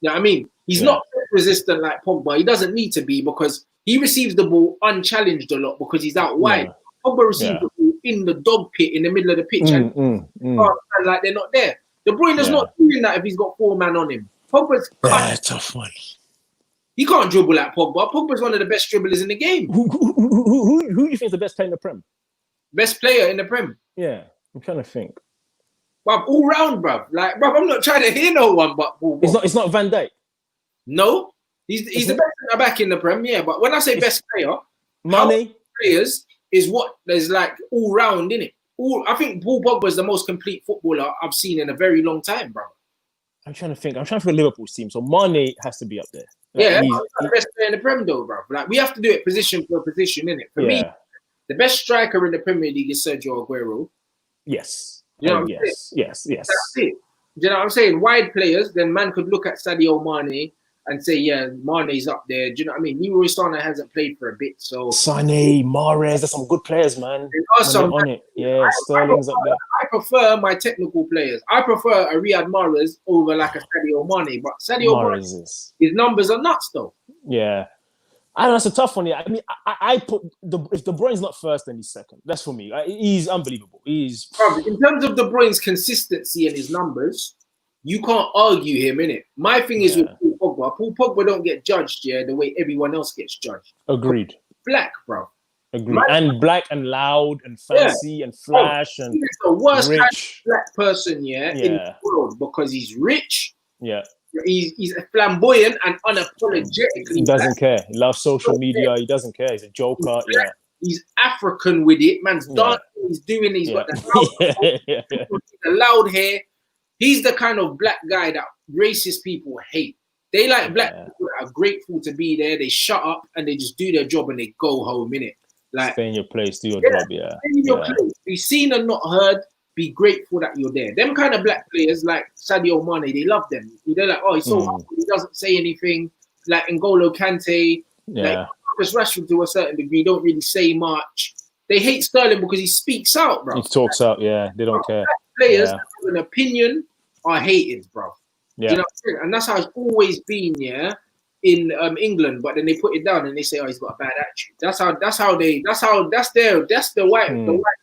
S1: You know what I mean? He's not resistant like Pogba. He doesn't need to be because he receives the ball unchallenged a lot because he's out wide. Pogba receives the ball in the dog pit in the middle of the pitch and like they're not there. De Bruyne's not doing that if he's got 4 man on him. Pogba's
S2: tough one.
S1: He can't dribble like Pogba. Pogba's one of the best dribblers in the game.
S2: Who do you think is the best player in the Prem?
S1: Best player in the Prem?
S2: Yeah, I'm trying to think.
S1: Bruv, all round, bruv. Like, bruv, I'm not trying to hear no one, but
S2: it's not Van Dijk.
S1: No, he's the best centre back in the Prem, yeah. But when I say best player,
S2: Mane
S1: players is what there's like all round in it. I think Paul Pogba is the most complete footballer I've seen in a very long time, bro.
S2: I'm trying to think Liverpool's team, so Mane has to be up there.
S1: Like, he's the best player in the Prem, though, bro. Like we have to do it position for position, innit? For me, the best striker in the Premier League is Sergio Aguero.
S2: Yes.
S1: You know
S2: yes. That's
S1: it. Do you know what I'm saying? Wide players, then man could look at Sadio Mane and say, yeah, Mane's up there. Do you know what I mean? Leroy Sané hasn't played for a bit, so
S2: Sané, Mahrez, there's some good players, man. On it. Yeah, Sterling's up there.
S1: I prefer my technical players. I prefer a Riyad Mahrez over like a Sadio Mane, but Sadio Mane, his numbers are nuts though.
S2: Yeah. I know that's a tough one. Yeah, I mean, I put if De Bruyne's not first, then he's second. That's for me. He's unbelievable. In
S1: terms of De Bruyne's consistency and his numbers, you can't argue him, innit? My thing is with Paul Pogba. Paul Pogba don't get judged, the way everyone else gets judged.
S2: Agreed.
S1: Black, bro.
S2: Agreed. And black and loud and fancy and flash and
S1: he's the worst
S2: rich.
S1: Kind of black person, in the world because he's rich.
S2: Yeah.
S1: He's flamboyant and unapologetically.
S2: He doesn't care. He loves social media. He doesn't care. He's a joker. Yeah.
S1: He's African with it. Man's dancing. He's doing. He's got the loud hair. He's the kind of black guy that racist people hate. They like black people that are grateful to be there. They shut up and they just do their job and they go home, innit? Like
S2: stay in your place, do your job.
S1: Stay in your place. Be seen and not heard. Be grateful that you're there. Them kind of black players like Sadio Mane, they love them. They're like, oh, he's so humble. He doesn't say anything. Like N'Golo Kante, like Marcus Rashford to a certain degree, don't really say much. They hate Sterling because he speaks out, bro.
S2: He talks out, they don't care.
S1: Players have an opinion are hated, bro.
S2: Yeah.
S1: Do you know what I'm saying? And that's how it's always been, yeah, in England. But then they put it down and they say, oh, he's got a bad attitude. That's the white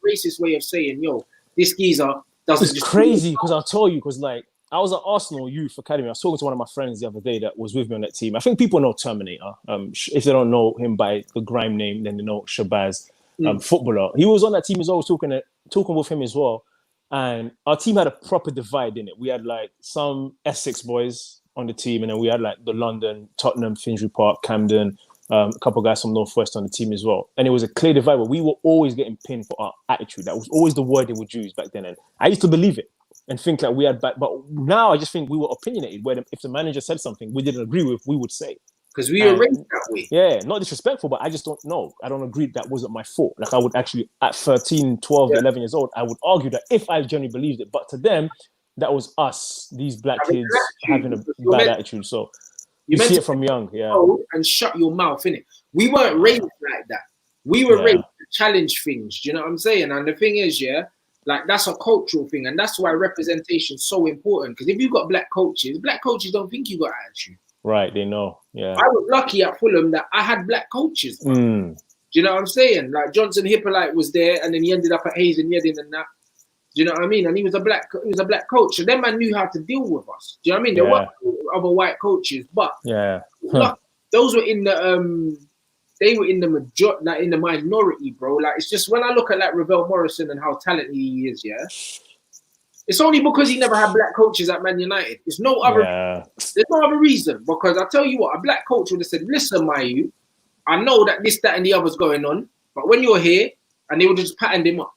S1: racist way of saying, yo, this geezer doesn't.
S2: It's crazy because I'll tell you, because like I was at Arsenal Youth Academy. I was talking to one of my friends the other day that was with me on that team. I think people know Terminator. If they don't know him by the grime name, then they know Shabazz, footballer. He was on that team as well. I was talking with him as well. And our team had a proper divide in it. We had like some Essex boys on the team, and then we had like the London, Tottenham, Finsbury Park, Camden, a couple of guys from Northwest on the team as well. And it was a clear divide where we were always getting pinned for our attitude. That was always the word they would use back then. And I used to believe it and think that we had bad. But now I just think we were opinionated, where if the manager said something we didn't agree with, we would say.
S1: Because we were raised that way.
S2: Yeah, not disrespectful, but I just don't know. I don't agree that wasn't my fault. Like I would actually, at 13, 12, 11 years old, I would argue that if I genuinely believed it. But to them, that was us, these black kids having a bad attitude. So you see it from young, yeah.
S1: And shut your mouth, innit? We weren't raised like that. We were raised to challenge things. Do you know what I'm saying? And the thing is, yeah, like that's a cultural thing. And that's why representation is so important. Because if you've got black coaches don't think you got attitude.
S2: Right, they know. Yeah,
S1: I was lucky at Fulham that I had black coaches. Do you know what I'm saying? Like Johnson Hippolyte was there, and then he ended up at Hayes and Yedding and that. Do you know what I mean? And he was a black coach, so them man knew how to deal with us. Do you know what I mean? There were other white coaches, but those were in the they were in the majority, like in the minority, bro. Like it's just when I look at like Ravel Morrison and how talented he is, yeah. It's only because he never had black coaches at Man United. There's no other reason. Because I tell you what, a black coach would have said, listen, my you, I know that this, that, and the other's going on, but when you're here, and they would have just patterned him up.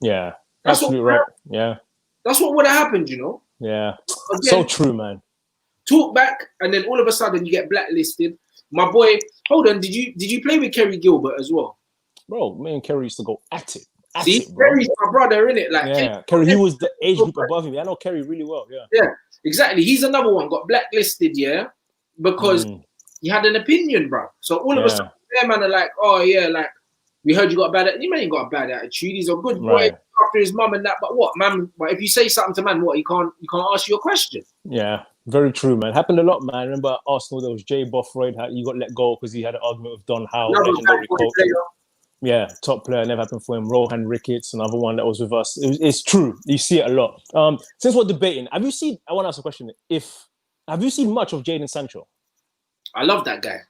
S2: Yeah, that's absolutely right. Yeah.
S1: That's what would have happened, you know?
S2: Yeah. Again, so true, man.
S1: Talk back, and then all of a sudden you get blacklisted. My boy, hold on, did you play with Kerry Gilbert as well?
S2: Bro, me and Kerry used to go at it.
S1: See, Kerry's my brother, innit? Like,
S2: Kerry, he was the age group above him. I know Kerry really well.
S1: Yeah, exactly. He's another one got blacklisted, because he had an opinion, bro. So all of a sudden, man are like, oh yeah, like we heard you got a bad attitude. He ain't got a bad attitude. He's a good boy after his mum and that. But what, man? But if you say something to man, what, you can't ask you a question.
S2: Yeah, very true, man. Happened a lot, man. I remember at Arsenal, there was Jay Bothroyd. He got let go because he had an argument with Don Howe, legendary coach. Yeah, top player, never happened for him. Rohan Ricketts, another one that was with us. It's true. You see it a lot. Since we're debating, I want to ask a question. Have you seen much of Jadon Sancho?
S1: I love that guy.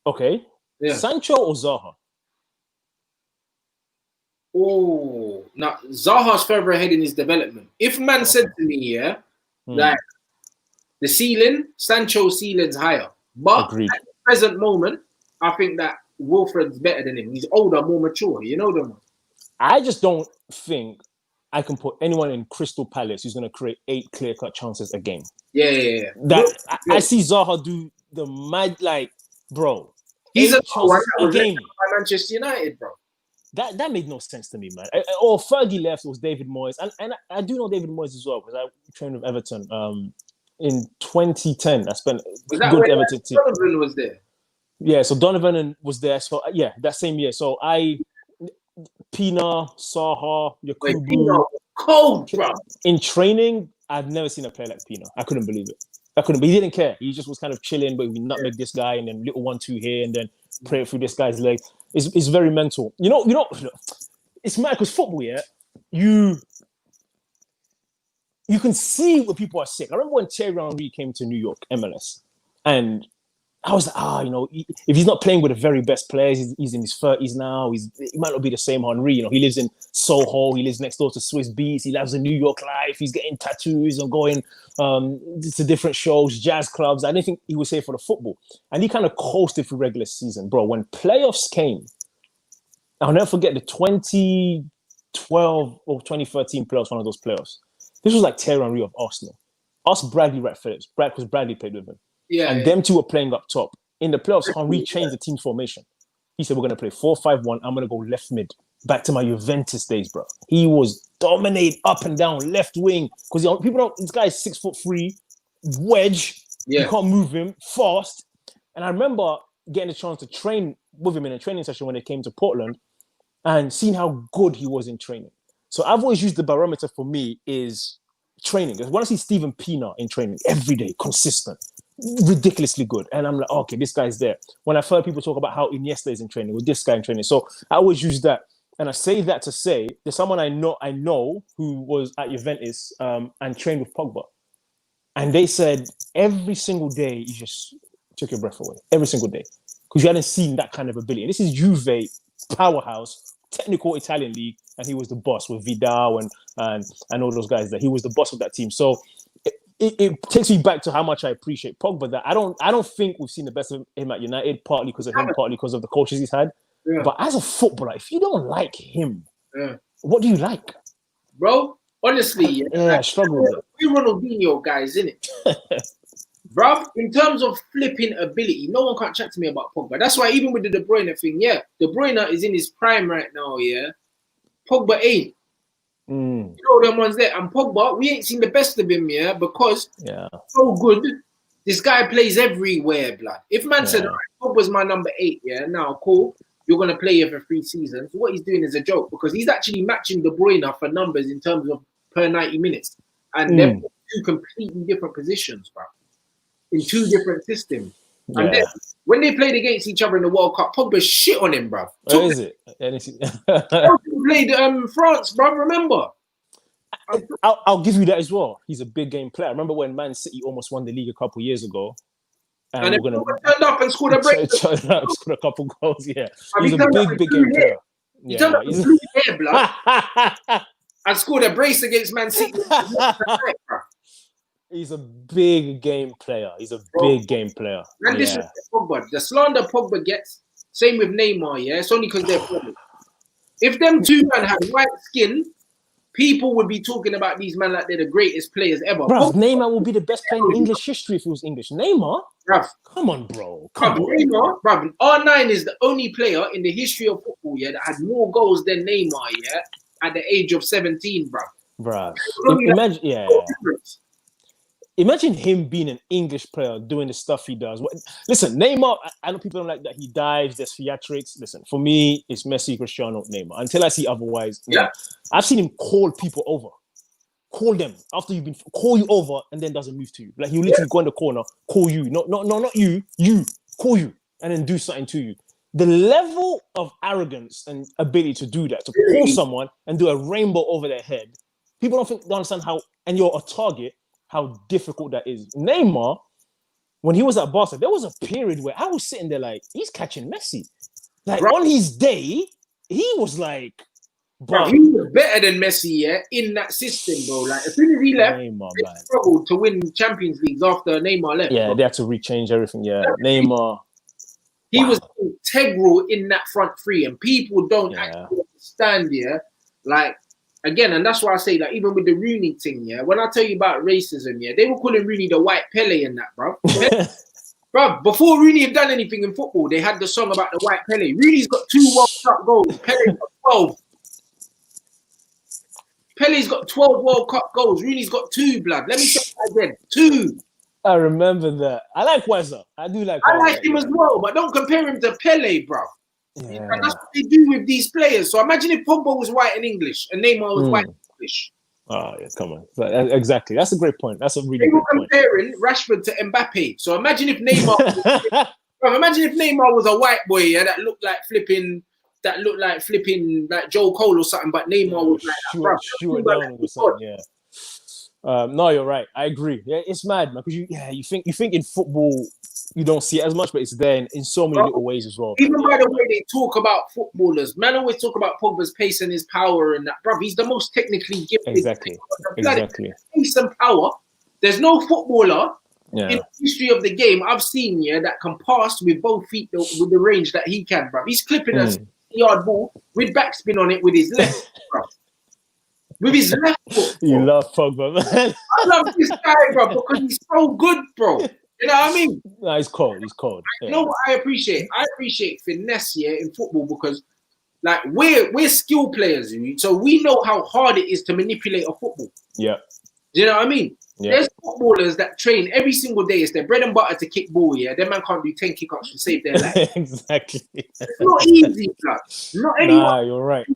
S2: Okay. Yeah. Sancho or Zaha?
S1: Oh, now Zaha's further ahead in his development. If man said to me, like the ceiling, Sancho's ceiling's higher. But at the present moment, I think that Wilfred's better than him. He's older, more mature. You know them.
S2: I just don't think I can put anyone in Crystal Palace who's going to create 8 clear-cut chances a game.
S1: Yeah.
S2: I see Zaha do the mad, like, bro.
S1: He's a
S2: game
S1: by Manchester United, bro.
S2: That made no sense to me, man. Or Fergie left, it was David Moyes. And I do know David Moyes as well because I trained with Everton in 2010. I spent
S1: was that good Everton team. Donovan was there?
S2: Yeah, so Donovan was there. So that same year. So Pina, Saha, Yakubu.
S1: Cold, bro.
S2: In training, I've never seen a player like Pina. I couldn't believe it. But he didn't care. He just was kind of chilling, but we nutmeg this guy and then little 1-2 here and then pray through this guy's leg. It's very mental. You know, it's mad because football, you can see when people are sick. I remember when Thierry Henry came to New York, MLS, and I was like, if he's not playing with the very best players, he's in his 30s now. He might not be the same Henry. He lives in Soho. He lives next door to Swiss Beats. He loves the New York life. He's getting tattoos and going to different shows, jazz clubs. I didn't think he was here for the football. And he kind of coasted through regular season, bro. When playoffs came, I'll never forget the 2012 or 2013 playoffs, one of those playoffs. This was like Thierry Henry of Arsenal. Ask Bradley Rat-Phillips, because Bradley played with him. Them two were playing up top. In the playoffs, Henry changed the team formation. He said, we're going to play 4-5-1. I'm going to go left mid. Back to my Juventus days, bro. He was dominate up and down, left wing. Because people don't, this guy is 6'3", wedge. You can't move him, fast. And I remember getting a chance to train with him in a training session when they came to Portland and seeing how good he was in training. So I've always used the barometer for me is training. I want to see Steven Pienaar in training every day, consistent, ridiculously good. And I'm like, okay, this guy's there. When I've heard people talk about how Iniesta is in training, or this guy in training. So I always use that. And I say that to say there's someone I know who was at Juventus and trained with Pogba. And they said every single day you just took your breath away. Every single day. Because you hadn't seen that kind of ability. And this is Juve, powerhouse, technical Italian league, and he was the boss with Vidal and all those guys there. He was the boss of that team. So it takes me back to how much I appreciate Pogba. That I don't think we've seen the best of him at United, partly because of him, partly because of the coaches he's had. Yeah. But as a footballer, if you don't like him, what do you like?
S1: Bro, honestly,
S2: I struggle with it.
S1: We're Ronaldinho guys, innit? Bro, in terms of flipping ability, no one can't chat to me about Pogba. That's why even with the De Bruyne thing, De Bruyne is in his prime right now, Pogba ain't. You know them ones there. And Pogba, we ain't seen the best of him, because so good. This guy plays everywhere, blood. If man said, all right, Pogba's my number 8, now cool. You're going to play here for 3 seasons. What he's doing is a joke because he's actually matching De Bruyne for numbers in terms of per 90 minutes. And they're 2 completely different positions, bro. In 2 different systems. And then when they played against each other in the World Cup, Pogba shit on him, bro.
S2: What is it?
S1: He played France, bro, remember?
S2: I'll give you that as well. He's a big game player. I remember when Man City almost won the league a couple years ago.
S1: And then turned up and scored a break.
S2: Turned up, scored a couple goals, He's a big game player.
S1: He turned up with blue hair, blood. And scored a brace against Man City.
S2: He's a big game player. Big game player.
S1: And this is Pogba. The slander Pogba gets, same with Neymar, It's only because they're brothers. If them 2 men had white skin, people would be talking about these men like they're the greatest players ever.
S2: Bro, Neymar would be the best player in English history if he was English. Neymar?
S1: Bruv.
S2: Come on, bro.
S1: Neymar, bruv. R9 is the only player in the history of football, that had more goals than Neymar, at the age of 17, bruv.
S2: Imagine him being an English player doing the stuff he does. Listen, Neymar, I know people don't like that he dives, there's theatrics. Listen, for me, it's Messi, Cristiano, Neymar. Until I see otherwise, I've seen him call people over. Call them after call you over and then doesn't move to you. Like he'll literally go in the corner, call you. Not you, call you and then do something to you. The level of arrogance and ability to do that, to call someone and do a rainbow over their head, people don't understand how, and you're a target, how difficult that is. Neymar, when he was at Barca, there was a period where I was sitting there like, he's catching Messi. Like on his day, he was like,
S1: bro, he was better than Messi, in that system, bro. Like as soon as he left, Neymar, they struggled to win Champions Leagues after Neymar left.
S2: Yeah,
S1: bro.
S2: They had to rechange everything. Yeah, Neymar.
S1: He was integral in that front 3, and people don't actually understand, like. Again, and that's why I say, like, even with the Rooney thing, when I tell you about racism, they were calling Rooney the white Pele and that, bro. Bro, before Rooney had done anything in football, they had the song about the white Pele. Rooney's got 2 World Cup goals. Pele's got 12. Pele's got 12 World Cup goals. Rooney's got 2, blood. Let me say that again. 2.
S2: I remember that. I like Wazza. I do like
S1: Wazza. I like him as well, but don't compare him to Pele, bro. Yeah. And that's what they do with these players. So imagine if Pogba was white and English and Neymar was white and English.
S2: Oh, yeah, come on. Exactly. That's a great point. That's a really
S1: they
S2: good
S1: were comparing Rashford to Mbappe. So imagine if Neymar was a white boy, that looked like flipping like Joe Cole or something, but Neymar was like that.
S2: No, you're right. I agree. Yeah, it's mad, man. Because you think in football you don't see it as much, but it's there in so many little ways as well.
S1: Even by the way they talk about footballers, man, always talk about Pogba's pace and his power and that, bro. He's the most technically gifted.
S2: Exactly.
S1: Pace and power. There's no footballer in the history of the game I've seen that can pass with both feet with the range that he can, bro. He's clipping a 60-yard ball with backspin on it with his left, bro. With his left foot.
S2: You love Pogba, man.
S1: I love this guy, bro, because he's so good, bro. You know what I mean?
S2: No, he's cold.
S1: You know what I appreciate? I appreciate finesse in football because, like, we're skill players, so we know how hard it is to manipulate a football.
S2: Yeah.
S1: Do you know what I mean?
S2: Yeah.
S1: There's footballers that train every single day. It's their bread and butter to kick ball. That man can't do 10 kick-ups to save their life.
S2: Exactly.
S1: It's not easy, blood. Not anyone.
S2: Nah, you're right.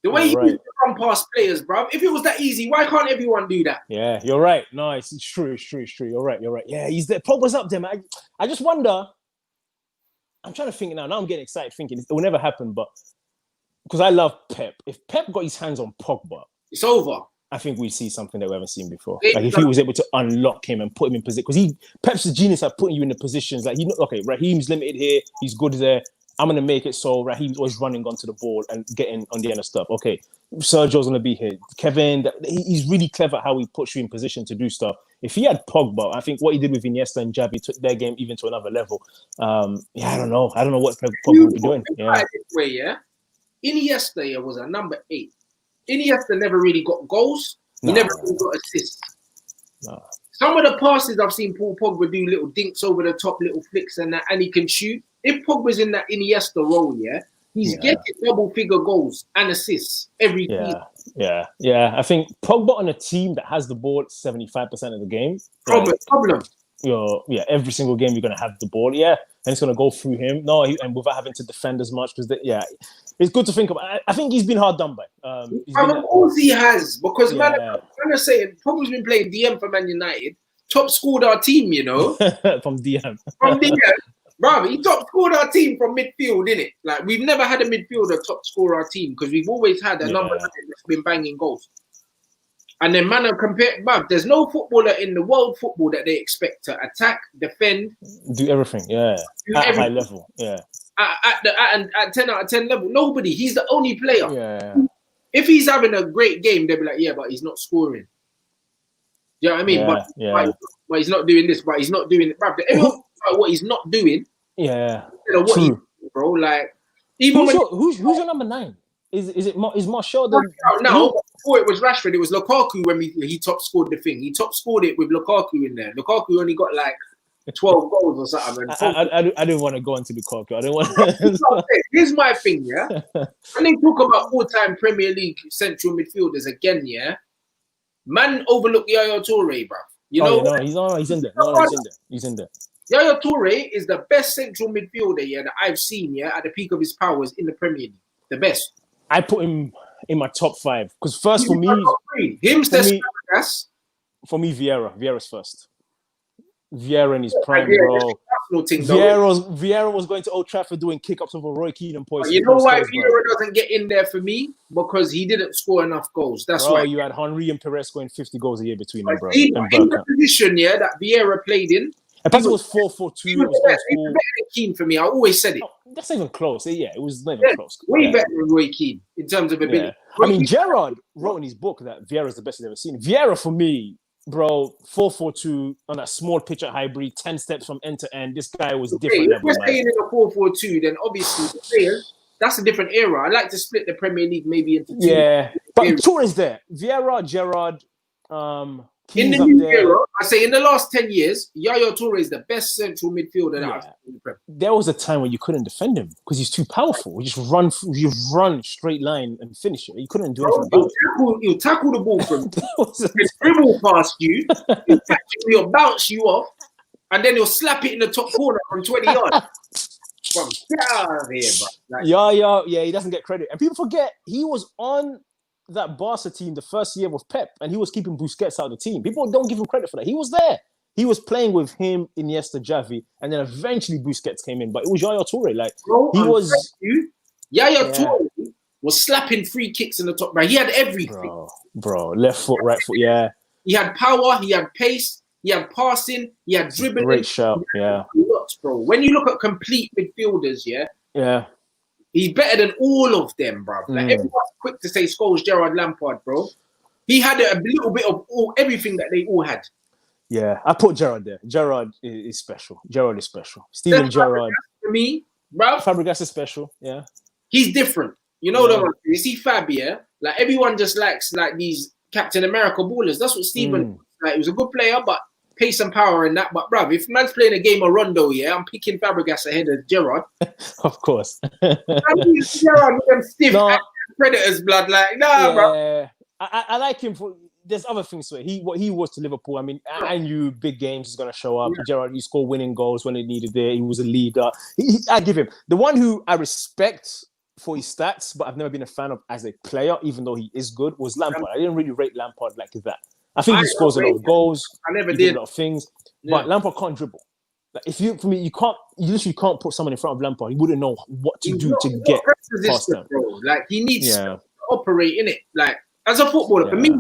S1: The way you run past players, bro. If it was that easy, why can't everyone do that?
S2: Yeah, you're right. No, it's true. You're right. Yeah, he's there. Pogba's up there, man. I just wonder. I'm trying to think now. Now I'm getting excited thinking it will never happen, but because I love Pep. If Pep got his hands on Pogba,
S1: it's over.
S2: I think we see something that we haven't seen before. Like if he was able to unlock him and put him in position, because Pep's a genius at putting you in the positions. Like Raheem's limited here, he's good there. I'm gonna make it so Raheem's always running onto the ball and getting on the end of stuff. Okay, Sergio's gonna be here. Kevin, he's really clever how he puts you in position to do stuff. If he had Pogba, I think what he did with Iniesta and Xavi took their game even to another level. I don't know what Pogba would be doing. Yeah.
S1: Iniesta was a number 8. Iniesta never really got goals. He never really got assists. No. Some of the passes I've seen Paul Pogba do little dinks over the top, little flicks and that, and he can shoot. If Pogba's in that Iniesta role, he's getting double-figure goals and assists every season.
S2: Yeah. I think Pogba on a team that has the ball 75% of the game.
S1: Problem.
S2: Every single game you're going to have the ball, and it's going to go through him. And without having to defend as much, because it's good to think about. I think he's been hard done by.
S1: Of course he has, because man, I'm trying to say, Pogba's been playing DM for Man United, top scored our team,
S2: from DM.
S1: Bro, he top scored our team from midfield, innit? Like, we've never had a midfielder top score our team, because we've always had a number 9 that's been banging goals. And then, man, there's no footballer in the world football that they expect to attack, defend,
S2: do everything. At a high level. At 10 out of 10 level, nobody. He's the only player. If he's having a great game, they'll be like, but he's not scoring. You know what I mean? But he's not doing this. But he's not doing it. Everyone about what he's not doing. What he's doing, bro. Like, even who's your number 9? Is Martial the...
S1: No, before it was Rashford, it was Lukaku when he top scored the thing. He top scored it with Lukaku in there. Lukaku only got like 12 goals or something.
S2: I didn't want to go into Lukaku. I didn't want.
S1: Here's my thing, When they talk about all-time Premier League central midfielders again, man overlooked Yaya Toure, bro.
S2: He's in there. He's in there.
S1: Yaya Toure is the best central midfielder that I've seen at the peak of his powers in the Premier League. The best.
S2: I put him in my top 5 because first for me, Vieira's first. Vieira in his prime, bro. Vieira was going to Old Trafford doing kick-ups over Roy Keane points.
S1: You know why Vieira doesn't get in there for me? Because he didn't score enough goals. That's why.
S2: You had Henry and Perez scoring 50 goals a year between them, bro.
S1: In the position, that Vieira played in.
S2: And plus it was 4-4-2.
S1: He was better than Keane for me. I always said it.
S2: That's not even close. It was not even close.
S1: Way better than Roy Keane in terms of ability.
S2: I mean, Gerrard wrote in his book that Vieira is the best he's ever seen. Vieira, for me, bro, 4-4-2 on that small pitch at Highbury, 10 steps from end to end. This guy was different.
S1: If we're staying in a 4-4-2, then obviously the players, that's a different era. I like to split the Premier League maybe into 2.
S2: But Toure is there. Vieira, Gerrard,
S1: in the new era, I say in the last 10 years, Yaya Toure is the best central midfielder that I've seen in the Premier.
S2: There was a time when you couldn't defend him because he's too powerful. You just run straight line and finish it. You couldn't do anything about it.
S1: He'll tackle the ball from he'll dribble past you, he'll bounce you off, and then he'll slap it in the top corner from 20 yards. Get out of here, bro.
S2: He doesn't get credit. And people forget he was on that Barca team the first year with Pep, and he was keeping Busquets out of the team. People don't give him credit for that. He was there. He was playing with him, Iniesta, Xavi, and then eventually Busquets came in. But it was Yaya Toure. Yaya
S1: Toure was slapping free kicks in the top right. He had everything.
S2: Bro, left foot, right foot,
S1: He had power, he had pace, he had passing, he had dribbling.
S2: Great shout,
S1: Lots, bro. When you look at complete midfielders, he's better than all of them, bro. Like everyone's quick to say Scholes, Gerrard, Lampard, bro. He had a little bit of everything that they all had.
S2: Yeah, I put Gerrard there. Gerrard is special. Steven Gerrard.
S1: For me, bro.
S2: Fabregas is special, yeah.
S1: He's different. You know what you see Fab, Like everyone just likes like these Captain America ballers. That's what Steven like. He was a good player, but pace and power and that. But bro, if man's playing a game of Rondo, I'm picking Fabregas ahead of Gerrard.
S2: Of course.
S1: I mean, Gerrard with them stiff Predators blood, like bro.
S2: I like him for. There's other things to it. What he was to Liverpool. I mean, I knew big games is going to show up. Gerrard, he scored winning goals when it needed there. He was a leader. I give him the one who I respect for his stats, but I've never been a fan of as a player, even though he is good, was Lampard. I didn't really rate Lampard like that. I think he scores a lot of goals.
S1: I never
S2: did
S1: did
S2: a lot of things, but Lampard can't dribble. Like you literally can't put someone in front of Lampard. He wouldn't know what to do to get past them.
S1: Bro. Like he needs to operate in it. Like as a footballer, for me,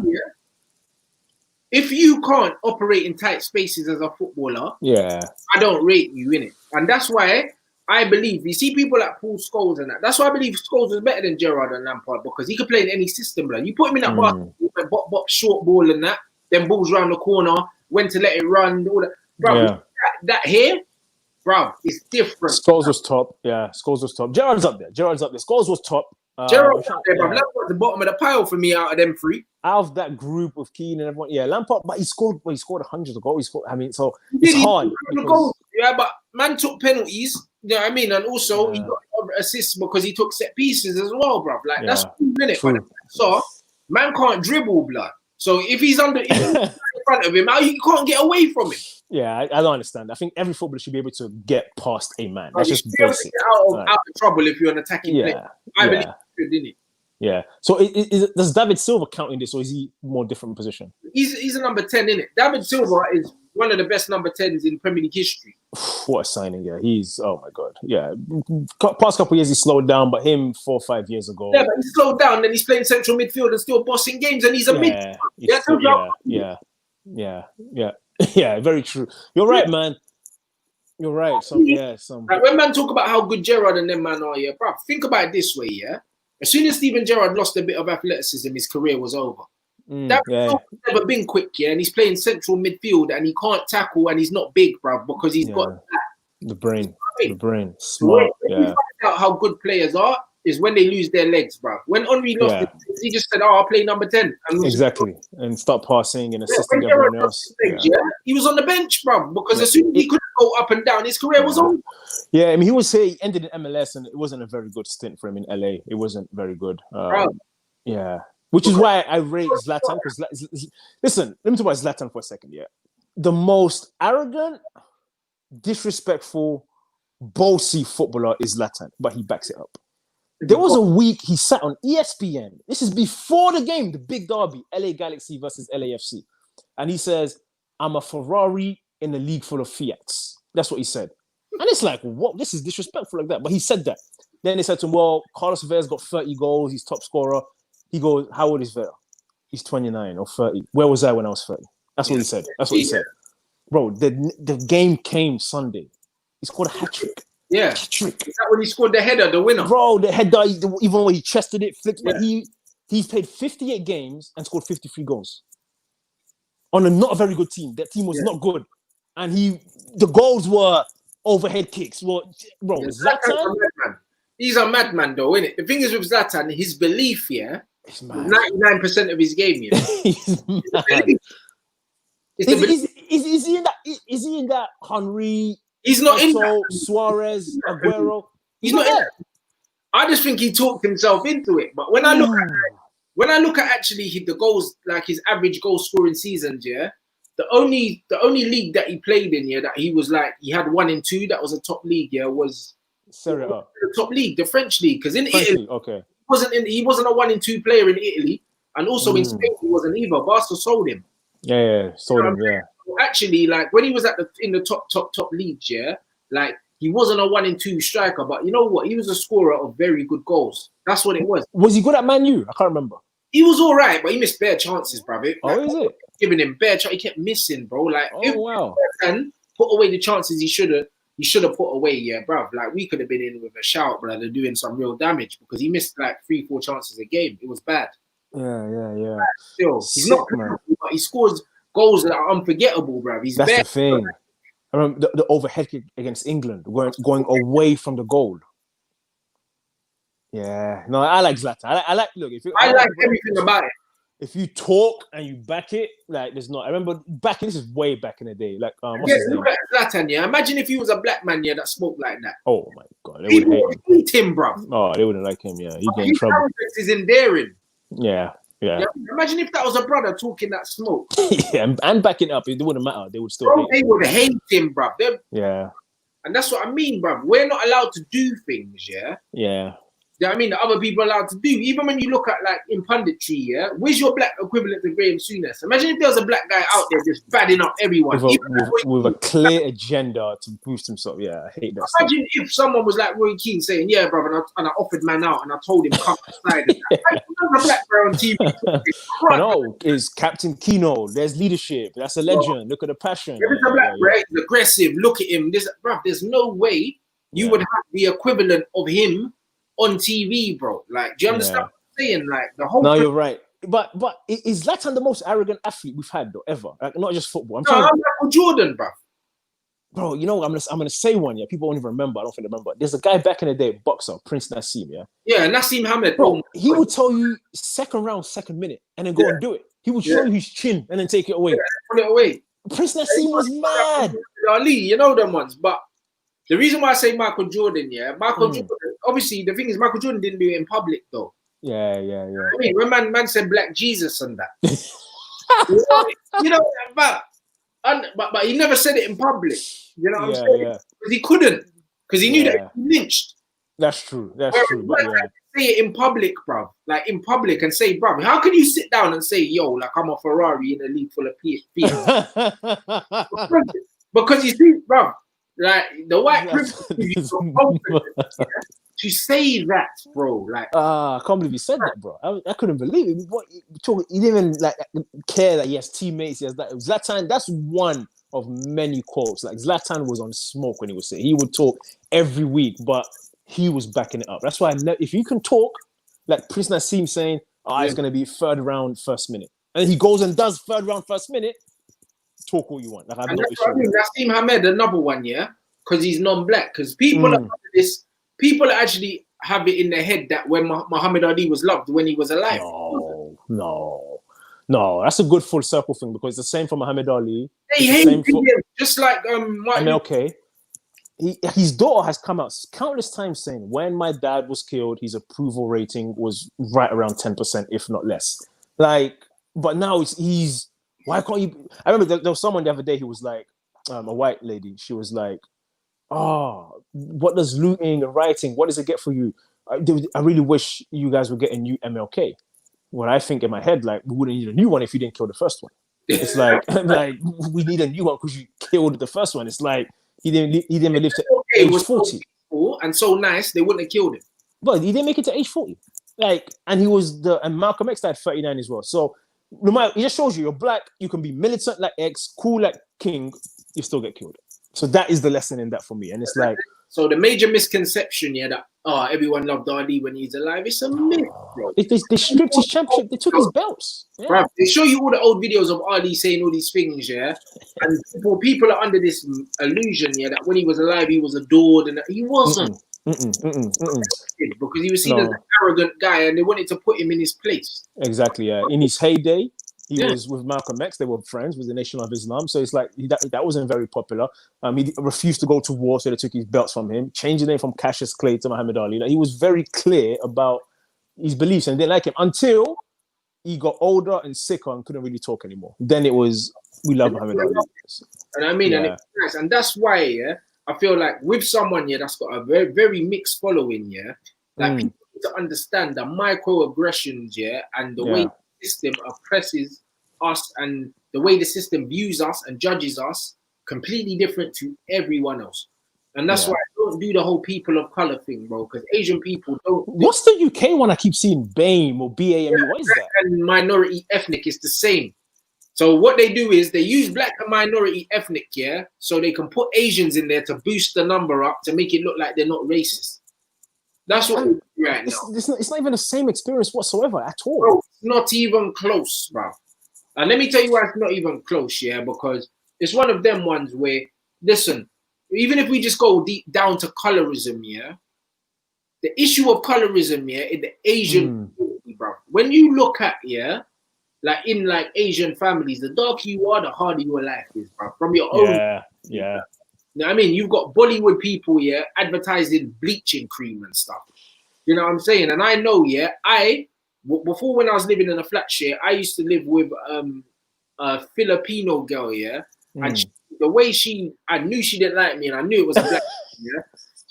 S1: if you can't operate in tight spaces as a footballer, I don't rate you in it, and that's why I believe you see people like Paul Scholes and that. That's why I believe Scholes was better than Gerrard and Lampard because he could play in any system. Bro. You put him in that bop, short ball and that, then balls around the corner, when to let it run, all that. Bro, that here, bro, it's different.
S2: Scholes was top. Yeah, Scholes was top. Gerrard's up there. Scholes was top.
S1: Gerrard's up there, bro. Lampard's the bottom of the pile for me out of them three.
S2: Out of that group of Keane and everyone, Lampard, but he scored hundreds of goals. So it's hard.
S1: Yeah, but man took penalties. You know what I mean? And also he got assists because he took set pieces as well, bro. Like that's 2 minutes. So man can't dribble, blood. So if he's in front of him, he can't get away from him.
S2: Yeah, I don't understand. I think every footballer should be able to get past a man. That's just basic.
S1: Out of trouble if you're an attacking player. I believe you didn't it?
S2: Yeah. So does David Silva count in this, or is he more different position?
S1: He's a number 10, innit? David Silva is one of the best number 10s in Premier League history.
S2: What a signing, He's, oh my God. Yeah. Past couple of years, he slowed down, but him 4 or 5 years ago.
S1: Yeah, but he slowed down, then he's playing central midfield and still bossing games, and he's a mid. Yeah, very true. You're right, man. You're right. Like when man talk about how good Gerrard and them man are, bro, think about it this way, As soon as Steven Gerrard lost a bit of athleticism, his career was over. That never been quick, and he's playing central midfield, and he can't tackle, and he's not big, bruv, because he's got
S2: the brain. Smart.
S1: When you find out how good players are is when they lose their legs, bruv. When Henry lost it, he just said, I'll play number 10.
S2: Exactly. And start passing and assisting everyone else.
S1: He was on the bench, bruv, because as soon as he couldn't go up and down, his career was over.
S2: Yeah, I mean, he would say he ended in MLS, and it wasn't a very good stint for him in LA. It wasn't very good. Which is why I rate Zlatan. Because listen, let me talk about Zlatan for a second. The most arrogant, disrespectful, bossy footballer is Zlatan, but he backs it up. There was a week he sat on ESPN. This is before the game, the big derby, LA Galaxy versus LAFC. And he says, I'm a Ferrari in a league full of Fiats. That's what he said. And it's like, what? This is disrespectful like that. But he said that. Then they said to him, well, Carlos Vera's got 30 goals. He's top scorer. He goes, how old is Vera? He's 29 or 30. Where was I when I was 30? That's what he said. Bro, the game came Sunday. He scored a hat-trick.
S1: Yeah. Hat-trick. Is that when he scored the header, the winner?
S2: Bro, the header, even when he chested it, flipped it. He's played 58 games and scored 53 goals. On a not a very good team. That team was not good. And the goals were overhead kicks. Well, bro, Zlatan...
S1: He's a madman, though, isn't it? The thing is with Zlatan, his belief, 99% of his game,
S2: He's mad. Is he in that Henry? He's not in that. Suarez, Aguero.
S1: He's not in that. I just think he talked himself into it. But when I look at actually the goals, like his average goal scoring seasons, the only league that he played in, that he was like he had 1 and 2, that was a top league, was
S2: Serie A.
S1: The top league, the French league, because in Italy,
S2: he
S1: wasn't a 1 and 2 player in Italy, and also in Spain he wasn't either. Barca sold him.
S2: Sold him.
S1: Actually, like when he was in the top leagues, like he wasn't a 1 and 2 striker, but you know what? He was a scorer of very good goals. That's what it was.
S2: Was he good at Man U? I can't remember.
S1: He was all right, but he missed bare chances, bro. Like,
S2: is it?
S1: Giving him bare chances, he kept missing, bro. Like,
S2: wow.
S1: And put away the chances he should have put away, bro. Like we could have been in with a shout, brother, doing some real damage because he missed like 3-4 chances a game. It was bad.
S2: Yeah.
S1: Still, he's not, but he scores goals that are unforgettable, bro.
S2: That's the thing. I remember the overhead kick against England, going away from the goal. Yeah, no, I like Zlatan. I like
S1: everything about it.
S2: If you talk and you back it, like there's not. I remember this is way back in the day. Like,
S1: look at Zlatan. Imagine if he was a black man, that spoke like that.
S2: Oh my God,
S1: they would hate him, bro.
S2: Oh, they wouldn't like him. Yeah, he'd get in trouble.
S1: His is endearing.
S2: Yeah.
S1: Imagine if that was a brother talking that smoke.
S2: and backing up, it wouldn't matter. They would still.
S1: They would hate him, bro. And
S2: that's
S1: what I mean, bro. We're not allowed to do things.
S2: Yeah.
S1: You know what I mean? That other people are allowed to do. Even when you look at like in punditry, yeah, where's your black equivalent to Graham Souness? Imagine if there was a black guy out there just badding up everyone.
S2: With a clear agenda to boost himself. Yeah, I hate that stuff.
S1: Imagine if someone was like Roy Keane saying, yeah, brother, and I offered man out and I told him come outside. A black guy on TV.
S2: No, is Captain Kino. There's leadership. That's a legend. Look at the passion.
S1: If it's a black guy, he's aggressive. Look at him. There's no way you would have the equivalent of him on TV, bro. Like, do you understand what I'm saying? Like, the whole.
S2: No, you're right. But is Zlatan the most arrogant athlete we've had though ever? Like, not just football.
S1: I'm Michael Jordan,
S2: bro. You know, I'm gonna say one. Yeah, people won't even remember. I don't think they remember. There's a guy back in the day, boxer, Prince Nassim. Yeah.
S1: Yeah, Nassim Hamed.
S2: Bro, he would tell you second round, second minute, and then go and do it. He would show you his chin and then take it away.
S1: Put it away.
S2: Prince Nassim was mad.
S1: Ali, you know them ones, but. The reason why I say Michael Jordan, Michael Jordan, obviously the thing is Michael Jordan didn't do it in public though.
S2: Yeah.
S1: I mean, when man said Black Jesus and that. But he never said it in public. You know what I'm saying? Because he couldn't. Because he knew that he lynched.
S2: That's true. But
S1: say it in public, bro. Like in public and say, bro, how can you sit down and say, yo, like I'm a Ferrari in a league full of PSP? Because you see, bro. Like the white privilege to say that, bro. Like,
S2: I can't believe you said that, bro. I couldn't believe it. He didn't even like care that he has teammates. He has that. Zlatan, that's one of many quotes. Like Zlatan was on smoke when he was saying he would talk every week, but he was backing it up. That's why if you can talk, like Prince Nassim saying, it's going to be third round, first minute, and he goes and does third round, first minute. Talk all you want. Like,
S1: Nassim Hamed, another one, because he's non-black. Because people actually have it in their head that when Muhammad Ali was loved when he was alive.
S2: No, that's a good full circle thing because it's the same for Muhammad Ali.
S1: They hate him, just like
S2: MLK. His daughter has come out countless times saying when my dad was killed, his approval rating was right around 10%, if not less. Like, but now he's. Why can't you? I remember there was someone the other day who was like, a white lady. She was like, what does looting and rioting, what does it get for you? I really wish you guys would get a new MLK. What I think in my head, like, we wouldn't need a new one if you didn't kill the first one. It's like we need a new one because you killed the first one. It's like he didn't live to age 40.
S1: And so nice, they wouldn't have killed him.
S2: But he didn't make it to age 40. Like, and and Malcolm X died 39 as well. So no matter, it just shows you're black, you can be militant like X, cool like King, you still get killed. So that is the lesson in that for me. And it's like,
S1: so the major misconception, that everyone loved Ali when he's alive, it's a myth, bro.
S2: They stripped his championship, they took his belts.
S1: Bro, they show you all the old videos of Ali saying all these things, and people are under this illusion, that when he was alive, he was adored, and he wasn't. Because he was seen as an arrogant guy and they wanted to put him in his place.
S2: Exactly, In his heyday, he was with Malcolm X. They were friends with the Nation of Islam. So it's like that wasn't very popular. He refused to go to war, so they took his belts from him. Changed the name from Cassius Clay to Muhammad Ali. Like, he was very clear about his beliefs and they didn't like him until he got older and sicker and couldn't really talk anymore. Then it was, we love Muhammad Ali.
S1: And I mean, and it's nice. And that's why, I feel like with someone, that's got a very, very mixed following, like people need to understand the microaggressions, and the way the system oppresses us and the way the system views us and judges us completely different to everyone else. And that's why I don't do the whole people of color thing, bro, because Asian people don't.
S2: What's the UK one I keep seeing? BAME or BAME? What is that?
S1: And minority ethnic is the same. So what they do is they use black and minority ethnic, so they can put Asians in there to boost the number up to make it look like they're not racist. That's what we do right now.
S2: It's not even the same experience whatsoever at all.
S1: Bro, it's not even close, bro. And let me tell you why it's not even close, because it's one of them ones where, listen, even if we just go deep down to colorism, the issue of colorism, in the Asian community, bro. When you look at, like in like Asian families, the darker you are, the harder your life is, bro. From your own.
S2: Yeah.
S1: You know what I mean? You've got Bollywood people, advertising bleaching cream and stuff. You know what I'm saying? And I know, before when I was living in a flat share, I used to live with a Filipino girl, and the way I knew she didn't like me, and I knew it was a black,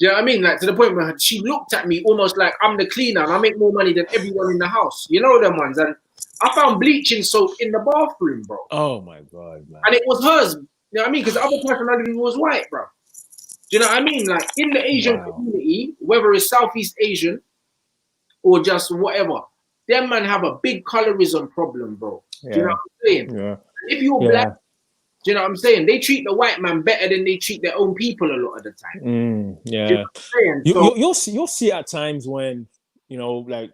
S1: Do you know what I mean? Like to the point where she looked at me almost like I'm the cleaner and I make more money than everyone in the house. You know them ones. And I found bleaching soap in the bathroom, bro.
S2: Oh my God, man.
S1: And it was hers. You know what I mean? Because the other person I knew was white, bro. Do you know what I mean? Like in the Asian community, whether it's Southeast Asian or just whatever, them man have a big colorism problem, bro. Do you know what I'm saying?
S2: Yeah.
S1: If you're black, do you know what I'm saying? They treat the white man better than they treat their own people a lot of the time.
S2: Yeah. You know you'll see at times when, you know, like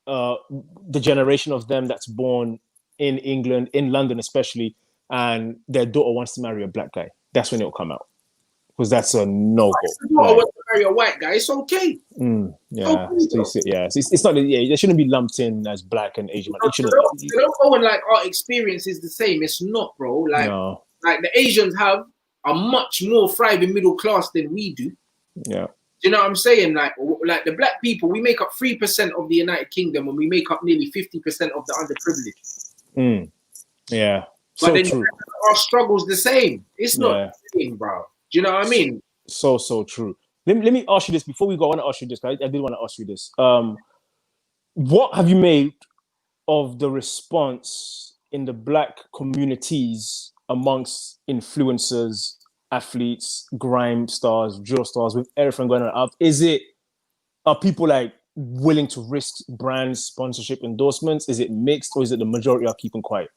S2: the generation of them that's born in England, in London especially, and their daughter wants to marry a black guy. That's when it'll come out. Because that's a no-go.
S1: I want to marry a white guy. It's okay.
S2: Yeah, it's not. Yeah, they shouldn't be lumped in as black and Asian.
S1: They don't go and like our experience is the same. It's not, bro. Like the Asians have a much more thriving middle class than we do.
S2: Yeah.
S1: Do you know what I'm saying? Like the black people, we make up 3% of the United Kingdom, and we make up nearly 50% of the underprivileged.
S2: Yeah.
S1: But so then true. Our struggle's the same. It's not the same, bro. Do you know what I mean?
S2: So true. Let me ask you this before we go. I want to ask you this. I did want to ask you this. What have you made of the response in the black communities amongst influencers, athletes, grime stars, drill stars, with everything going on? Are people like willing to risk brand sponsorship endorsements? Is it mixed, or is it the majority are keeping quiet?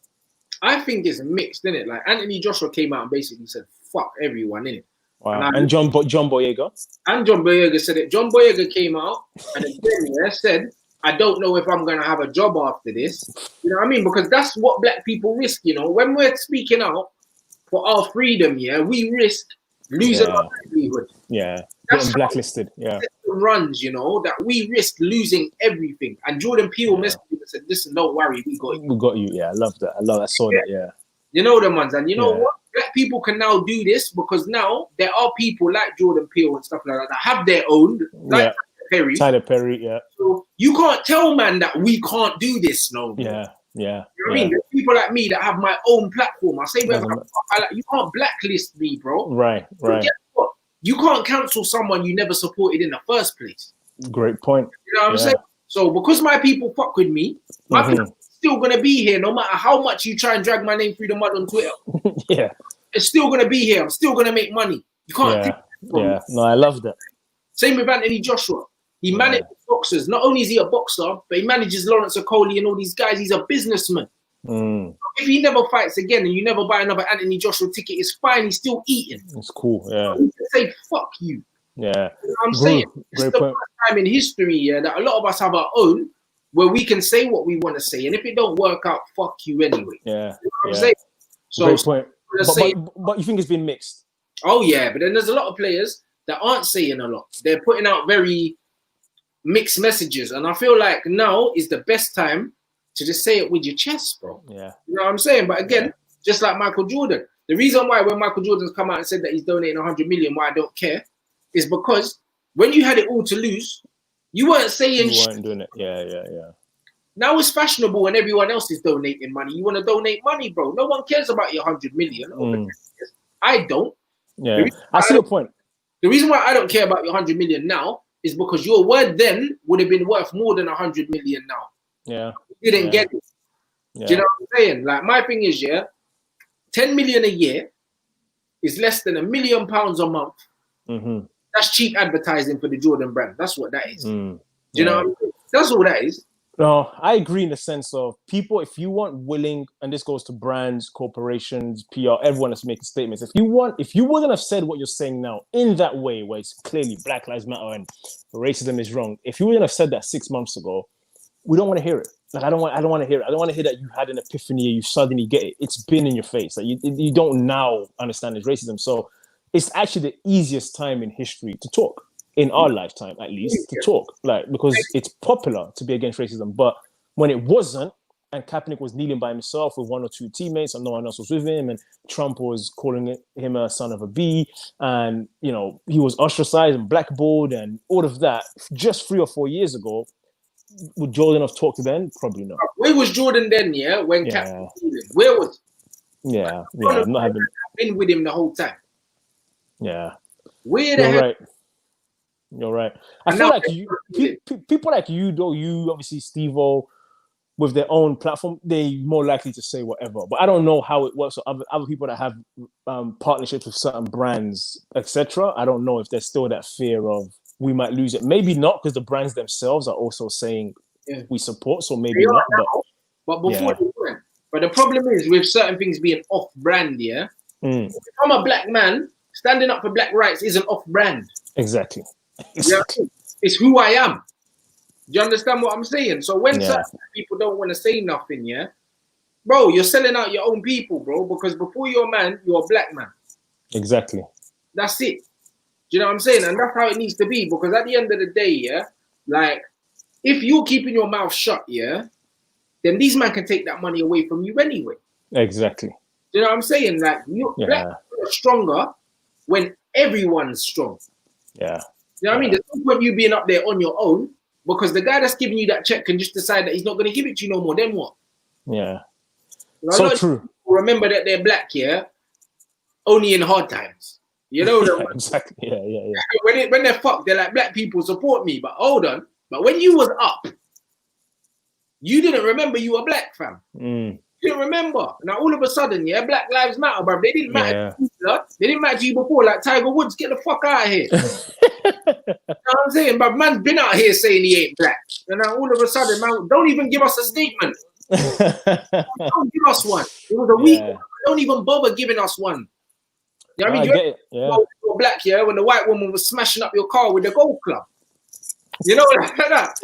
S1: I think it's mixed, isn't it? Like Anthony Joshua came out and basically said, "Fuck everyone," innit?
S2: Wow. And John Boyega?
S1: And John Boyega said it. John Boyega came out and again said, "I don't know if I'm going to have a job after this." You know what I mean? Because that's what black people risk, you know. When we're speaking out for our freedom, we risk losing our livelihood.
S2: Yeah, getting blacklisted. Yeah.
S1: Runs, you know, that we risk losing everything. And Jordan Peele messaged me and said, "Listen, don't worry, we got you."
S2: We got you. Yeah, I love that. I saw that. Yeah.
S1: You know them ones. And you know what? Black people can now do this because now there are people like Jordan Peele and stuff like that that have their own, like
S2: Tyler Perry, yeah.
S1: So you can't tell man that we can't do this, no.
S2: Yeah.
S1: You know what I mean? There's people like me that have my own platform. I say, you can't blacklist me, bro.
S2: Right.
S1: Guess what? You can't cancel someone you never supported in the first place.
S2: Great point.
S1: You know what I'm saying? So because my people fuck with me, my people still gonna be here no matter how much you try and drag my name through the mud on Twitter. It's still gonna be here. I'm still gonna make money. You can't take it from me.
S2: No, I love that.
S1: Same with Anthony Joshua. He manages boxers. Not only is he a boxer, but he manages Lawrence Okoli and all these guys. He's a businessman. If he never fights again and you never buy another Anthony Joshua ticket, it's fine. He's still eating.
S2: It's cool. Yeah.
S1: He can say fuck you.
S2: Yeah.
S1: You know what I'm saying? It's the first time in history that a lot of us have our own, where we can say what we want to say, and if it don't work out, fuck you anyway.
S2: Yeah.
S1: You know what I'm saying? So,
S2: great point. But you think it's been mixed?
S1: Oh yeah, but then there's a lot of players that aren't saying a lot. They're putting out very mixed messages, and I feel like now is the best time to just say it with your chest, bro.
S2: Yeah.
S1: You know what I'm saying? But again, just like Michael Jordan, the reason why when Michael Jordan's come out and said that he's donating 100 million, why I don't care, is because when you had it all to lose, you weren't saying
S2: you weren't doing it. Yeah.
S1: Now it's fashionable and everyone else is donating money. You want to donate money, bro. No one cares about your 100 million. I don't.
S2: Yeah, I see your point.
S1: The reason why I don't care about your 100 million now is because your word then would have been worth more than 100 million now.
S2: Yeah.
S1: You didn't get it. Do you know what I'm saying? Like my thing is, 10 million a year is less than £1 million a month. That's cheap advertising for the Jordan brand. That's what that is. Do you know what I mean? That's all that is.
S2: No, I agree in the sense of people, if you want willing, and this goes to brands, corporations, PR, everyone that's making statements. If you wouldn't have said what you're saying now in that way, where it's clearly Black Lives Matter and racism is wrong, if you wouldn't have said that 6 months ago, we don't want to hear it. Like I don't want to hear it. I don't want to hear that you had an epiphany or you suddenly get it. It's been in your face. Like you don't now understand it's racism. So it's actually the easiest time in history to talk. In our lifetime, at least, to talk, like, because it's popular to be against racism. But when it wasn't, and Kaepernick was kneeling by himself with 1 or 2 teammates, and no one else was with him, and Trump was calling him a son of a bee, and he was ostracized and blackballed, and all of that, just 3 or 4 years ago, would Jordan have talked then? Probably not.
S1: Where was Jordan then? When Kaepernick was kneeling? Where was?
S2: I'm not having.
S1: I've been with him the whole time.
S2: Yeah.
S1: Where the hell?
S2: Right. You're right. I feel like people like you, though, you obviously Steve-O, with their own platform, they more likely to say whatever. But I don't know how it works. So other people that have partnerships with certain brands, etc. I don't know if there's still that fear of we might lose it. Maybe not, because the brands themselves are also saying we support. So maybe not.
S1: But before they weren't. But the problem is with certain things being off-brand. Yeah, if I'm a black man, standing up for black rights isn't off-brand.
S2: Exactly.
S1: Yeah, it's who I am. Do you understand what I'm saying? So when certain people don't want to say nothing, bro, you're selling out your own people, bro, because before you're a man, you're a black man.
S2: Exactly.
S1: That's it. Do you know what I'm saying? And that's how it needs to be, because at the end of the day, like, if you're keeping your mouth shut, then these men can take that money away from you anyway.
S2: Exactly.
S1: Do you know what I'm saying? Like, black people are stronger when everyone's strong.
S2: Yeah.
S1: You know what I mean? There's no point you being up there on your own, because the guy that's giving you that check can just decide that he's not going to give it to you no more. Then what?
S2: Yeah.
S1: You know,
S2: so true.
S1: Remember that they're black, only in hard times. You know?
S2: Exactly. Yeah.
S1: When they're fucked, they're like, black people support me. But hold on. But when you was up, you didn't remember you were black, fam. You didn't remember. Now all of a sudden, Black Lives Matter, bro. They didn't matter to you, blood. They didn't matter to you before, like Tiger Woods. Get the fuck out of here. You know what I'm saying? But man's been out here saying he ain't black. And now all of a sudden, man, don't even give us a statement. Don't give us one. It was a week. Don't even bother giving us one. You know what I mean? You're black, when the white woman was smashing up your car with the golf club. You know, like that.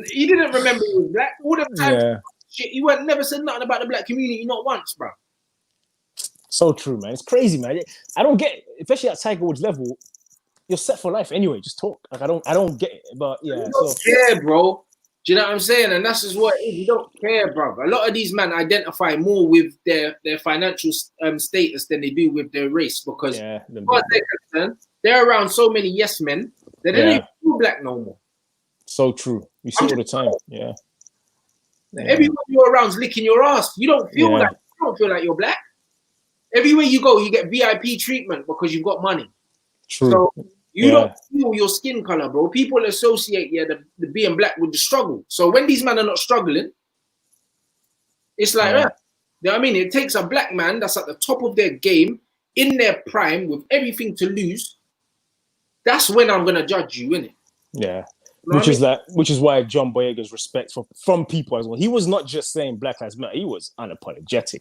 S1: He didn't remember he was black. All the time, shit, he never said nothing about the black community, not once, bro.
S2: So true, man. It's crazy, man. I don't get, especially at Tiger Woods level, you're set for life anyway. Just talk. Like I don't get it, but yeah.
S1: You don't care, bro. Do you know what I'm saying? And that's just what it is. You don't care, bro. A lot of these men identify more with their financial status than they do with their race, because as far as they're concerned, they're around so many yes men that they don't even feel black no more.
S2: So true. You see all the time. Yeah.
S1: Everyone you're around's licking your ass. You don't feel like you're black. Everywhere you go, you get VIP treatment because you've got money.
S2: True.
S1: So you don't feel your skin color, bro. People associate the being black with the struggle. So when these men are not struggling, it's like that. You know what I mean? It takes a black man that's at the top of their game, in their prime, with everything to lose. That's when I'm gonna judge you, innit?
S2: Yeah. Which is why John Boyega's respect from people as well. He was not just saying Black Lives Matter. He was unapologetic.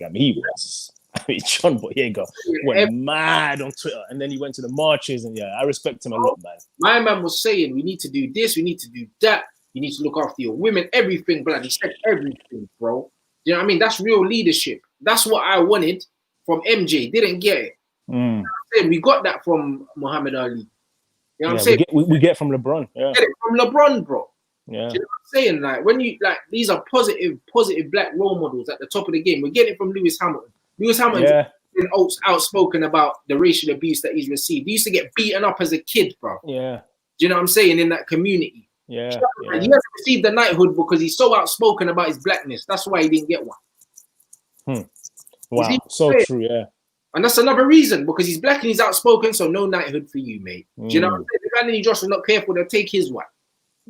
S2: John Boyega went mad on Twitter, and then he went to the marches, and I respect him a lot, man.
S1: My man was saying, we need to do this, we need to do that, you need to look after your women, everything, blood. He said everything, bro. You know what I mean? That's real leadership. That's what I wanted from MJ. Didn't get it. You know what I'm saying? We got that from Muhammad Ali. You know what I'm saying?
S2: We get from LeBron. Yeah.
S1: Get it from LeBron, bro.
S2: Yeah.
S1: You know what I'm saying? Like, when you, like, these are positive black role models at the top of the game. We're getting it from Lewis Hamilton. Lewis Hamilton's been outspoken about the racial abuse that he's received. He used to get beaten up as a kid, bro.
S2: Yeah.
S1: Do you know what I'm saying? In that community.
S2: Yeah.
S1: He hasn't received the knighthood because he's so outspoken about his blackness. That's why he didn't get one.
S2: Wow. So true, yeah.
S1: And that's another reason, because he's black and he's outspoken, so no knighthood for you, mate. Do you know what I'm saying? If Anthony Joshua not careful, they'll take his one.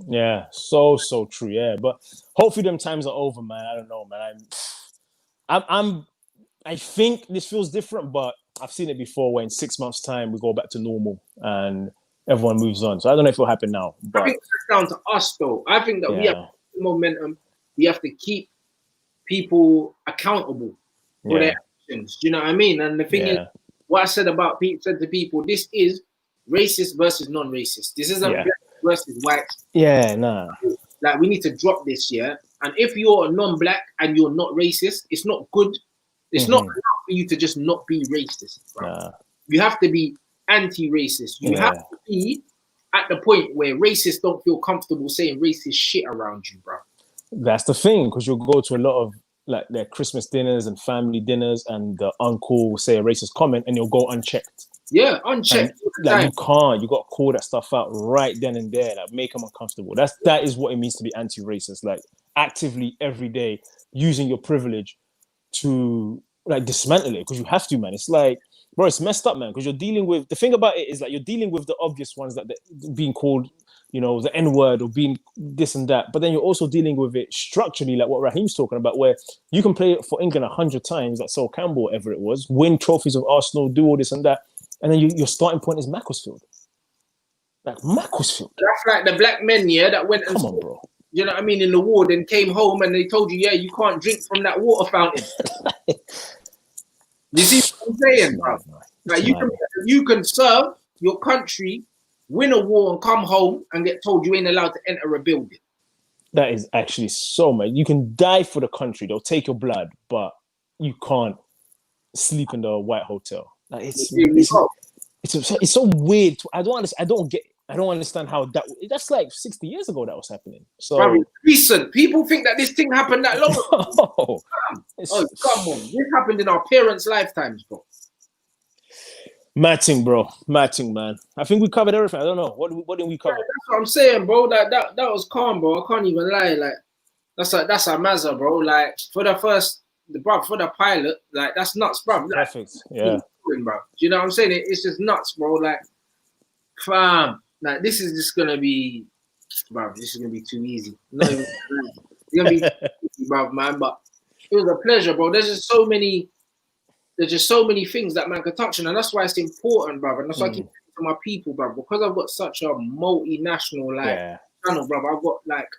S2: Yeah, so true, yeah. But hopefully them times are over, man. I don't know, man. I think this feels different, but I've seen it before where in 6 months' time we go back to normal and everyone moves on. So I don't know if it'll happen now. But
S1: I think it's down to us, though. I think that we have momentum. We have to keep people accountable for their actions. Do you know what I mean? And the thing is, what I said to people, this is racist versus non-racist. This isn't black versus white.
S2: Yeah, nah.
S1: Like, we need to drop this, And if you're a non-black and you're not racist, it's not good. It's not enough for you to just not be racist, bro. Nah. You have to be anti-racist. You have to be at the point where racists don't feel comfortable saying racist shit around you, bro.
S2: That's the thing, because you'll go to a lot of like their Christmas dinners and family dinners, and the uncle will say a racist comment, and you'll go unchecked.
S1: Yeah, unchecked.
S2: Like, you got to call that stuff out right then and there. Like, make them uncomfortable. That is what it means to be anti-racist. Like, actively every day using your privilege to like dismantle it, because you have to, man. It's like bro, it's messed up, man. Because you're dealing with the thing about it is like you're dealing with the obvious ones that being called, you know, the N word or being this and that. But then you're also dealing with it structurally, like what Raheem's talking about, where you can play for England 100 times, like Sol Campbell, whatever it was, win trophies with Arsenal, do all this and that, and then your starting point is Macclesfield. Like Macclesfield.
S1: That's like the black men, yeah, that went and
S2: come on, bro.
S1: You know what I mean, in the ward and came home and they told you, yeah, you can't drink from that water fountain. You see what I'm saying, bro? Like you can serve your country, win a war, and come home and get told you ain't allowed to enter a building.
S2: That is actually so mad. You can die for the country; they'll take your blood, but you can't sleep in the White Hotel. Like it's so weird. I don't understand how that's like 60 years ago that was happening. So
S1: bro, recent. People think that this thing happened that long ago. Come on. This happened in our parents' lifetimes, bro.
S2: Matting, bro. Matting, man. I think we covered everything. I don't know. What did we cover?
S1: Yeah, that's what I'm saying, bro. That was calm, bro. I can't even lie. Like that's a mazza, bro. Like for the pilot, like that's nuts, bro. Like,
S2: perfect. Yeah.
S1: Bro. Do you know what I'm saying? It's just nuts, bro. Like, fam. Like this is just gonna be, bro. This is gonna be too easy. Not even, it's gonna be too easy, bro, man. But it was a pleasure, bro. There's just so many things that man can touch on, and that's why it's important, bro. And that's why I keep saying to my people, bro, because I've got such a multinational channel, bro. I've got like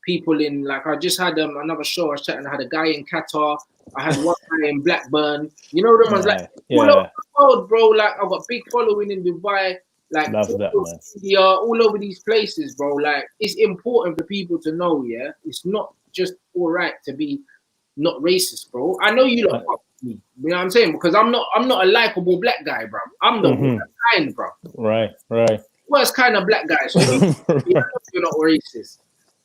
S1: people in like I just had another show. I was chatting. I had a guy in Qatar. I had one guy in Blackburn. You know them ones like all over the world, bro. Like I've got big following in Dubai. Like India, all over these places, bro. Like it's important for people to know, yeah. It's not just all right to be not racist, bro. I know you don't fuck with me. You know what I'm saying? Because I'm not a likable black guy, bro. I'm the worst kind, bro.
S2: Right.
S1: Worst kind of black guy. So you're not racist.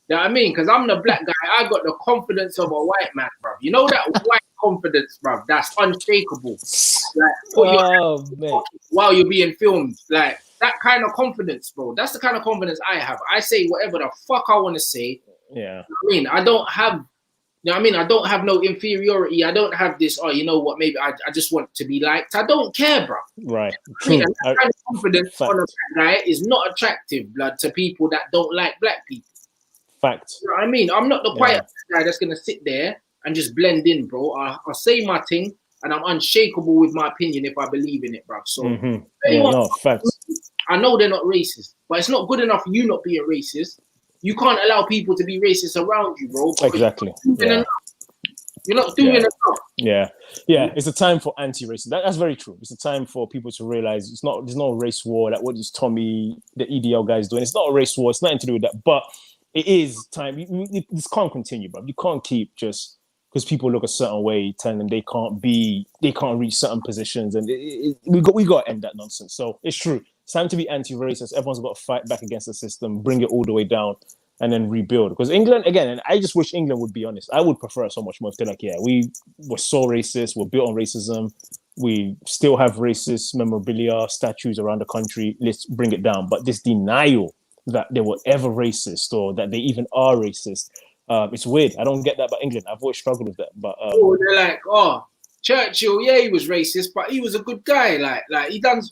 S1: You know what I mean? Because I'm the black guy. I got the confidence of a white man, bro. You know that white confidence, bro. That's unshakable. Like put your while you're being filmed, like. That kind of confidence, bro. That's the kind of confidence I have. I say whatever the fuck I want to say.
S2: Yeah.
S1: You know I mean, I don't have, you know what I mean? I don't have no inferiority. I don't have this, oh, you know what, maybe I just want to be liked. I don't care, bro.
S2: Right.
S1: You know I mean? That kind of confidence on a black guy is not attractive, blood, to people that don't like black people.
S2: Fact.
S1: You know what I mean? I'm not the quiet guy that's going to sit there and just blend in, bro. I'll say my thing, and I'm unshakable with my opinion if I believe in it, bro. So,
S2: facts.
S1: I know they're not racist, but it's not good enough you not being racist. You can't allow people to be racist around you, bro.
S2: Exactly.
S1: You're not doing enough.
S2: Yeah. It's a time for anti-racism. That's very true. It's a time for people to realize there's no race war. That what is Tommy, the EDL guy, is doing. It's not a race war. It's nothing to do with that. But it is time. This can't continue, bro. You can't keep just because people look a certain way, telling them they can't reach certain positions, and we got to end that nonsense. So it's true. It's time to be anti-racist. Everyone's got to fight back against the system, bring it all the way down, and then rebuild. Because England, again, and I just wish England would be honest. I would prefer it so much more if they're like, yeah, we were so racist. We're built on racism. We still have racist memorabilia, statues around the country. Let's bring it down. But this denial that they were ever racist or that they even are racist, it's weird. I don't get that about England. I've always struggled with that. But
S1: they're like, oh, Churchill, yeah, he was racist, but he was a good guy. Like he done.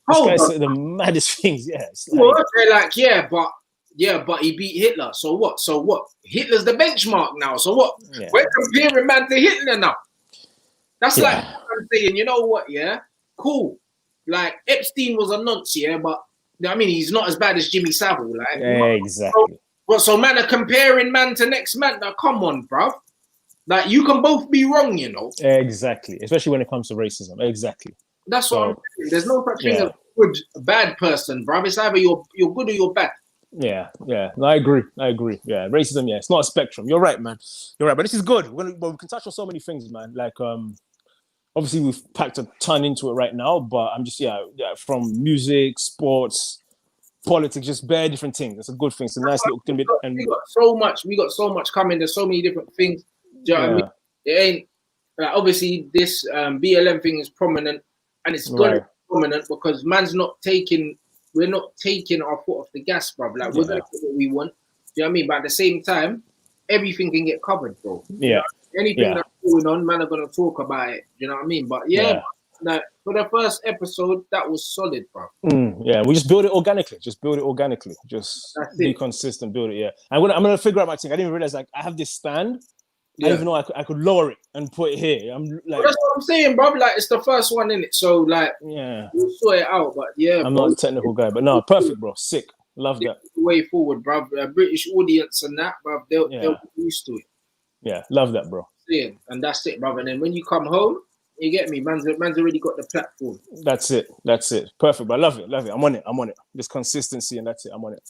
S2: This guy's saying the maddest things. Yeah,
S1: they're like, yeah, but he beat Hitler. So what? Hitler's the benchmark now. So what? Yeah. We're comparing man to Hitler now. That's like I'm saying, you know what? Yeah, cool. Like Epstein was a nonce, yeah, but I mean he's not as bad as Jimmy Savile, like
S2: exactly.
S1: So man are comparing man to next man. Now come on, bro. Like you can both be wrong, you know.
S2: Exactly, especially when it comes to racism. Exactly.
S1: That's what I'm saying. There's no such thing as good, bad person, bro. It's either you're good or you're bad.
S2: Yeah. No, I agree. Yeah, racism. Yeah, it's not a spectrum. You're right, man. You're right. But this is good. We can touch on so many things, man. Like, obviously we've packed a ton into it right now. But I'm just from music, sports, politics, just bare different things. It's a good thing. It's a nice little thing.
S1: We got so much coming. There's so many different things. Do you know what I mean? It ain't obviously this BLM thing is prominent. And it's going to be prominent because we're not taking our foot off the gas, bro. Like we're going to get what we want. Do you know what I mean? But at the same time, everything can get covered, bro.
S2: Yeah.
S1: Anything that going on, man are gonna talk about it. You know what I mean? But yeah. Like, for the first episode, that was solid, bro.
S2: Yeah, we just build it organically. Just build it organically. Just be consistent, build it. Yeah, I'm gonna figure out my thing. I didn't realize like I have this stand. I didn't even know I could lower it and put it here. I'm like,
S1: well, that's what I'm saying, bro. Like, it's the first one in it, so like, we'll sort it out. But yeah,
S2: I'm not a technical guy, but no, perfect, bro. Sick, love that.
S1: Way forward, bro. British audience and that, bro. They'll be used to it.
S2: Yeah, love that, bro.
S1: Yeah, and that's it, brother. And then when you come home. You get me? Man's already got the platform.
S2: That's it. Perfect, bro. Love it. I'm on it. This consistency and that's it. I'm on it.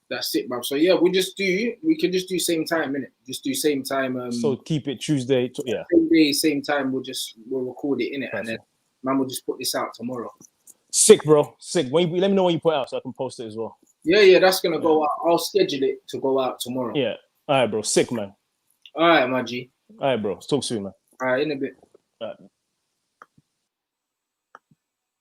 S1: That's it, bro. So yeah, we can just do same time, innit? Just do same time.
S2: So keep it Tuesday.
S1: Same day, same time. We'll record it, innit? And then man will just put this out tomorrow.
S2: Sick, bro. Sick. Let me know when you put it out so I can post it as well.
S1: Yeah, that's gonna go out. I'll schedule it to go out tomorrow.
S2: Yeah. All right, bro. Sick, man.
S1: All right, my G.
S2: All right, bro. Talk soon, man.
S1: All right, in a bit.
S2: All right.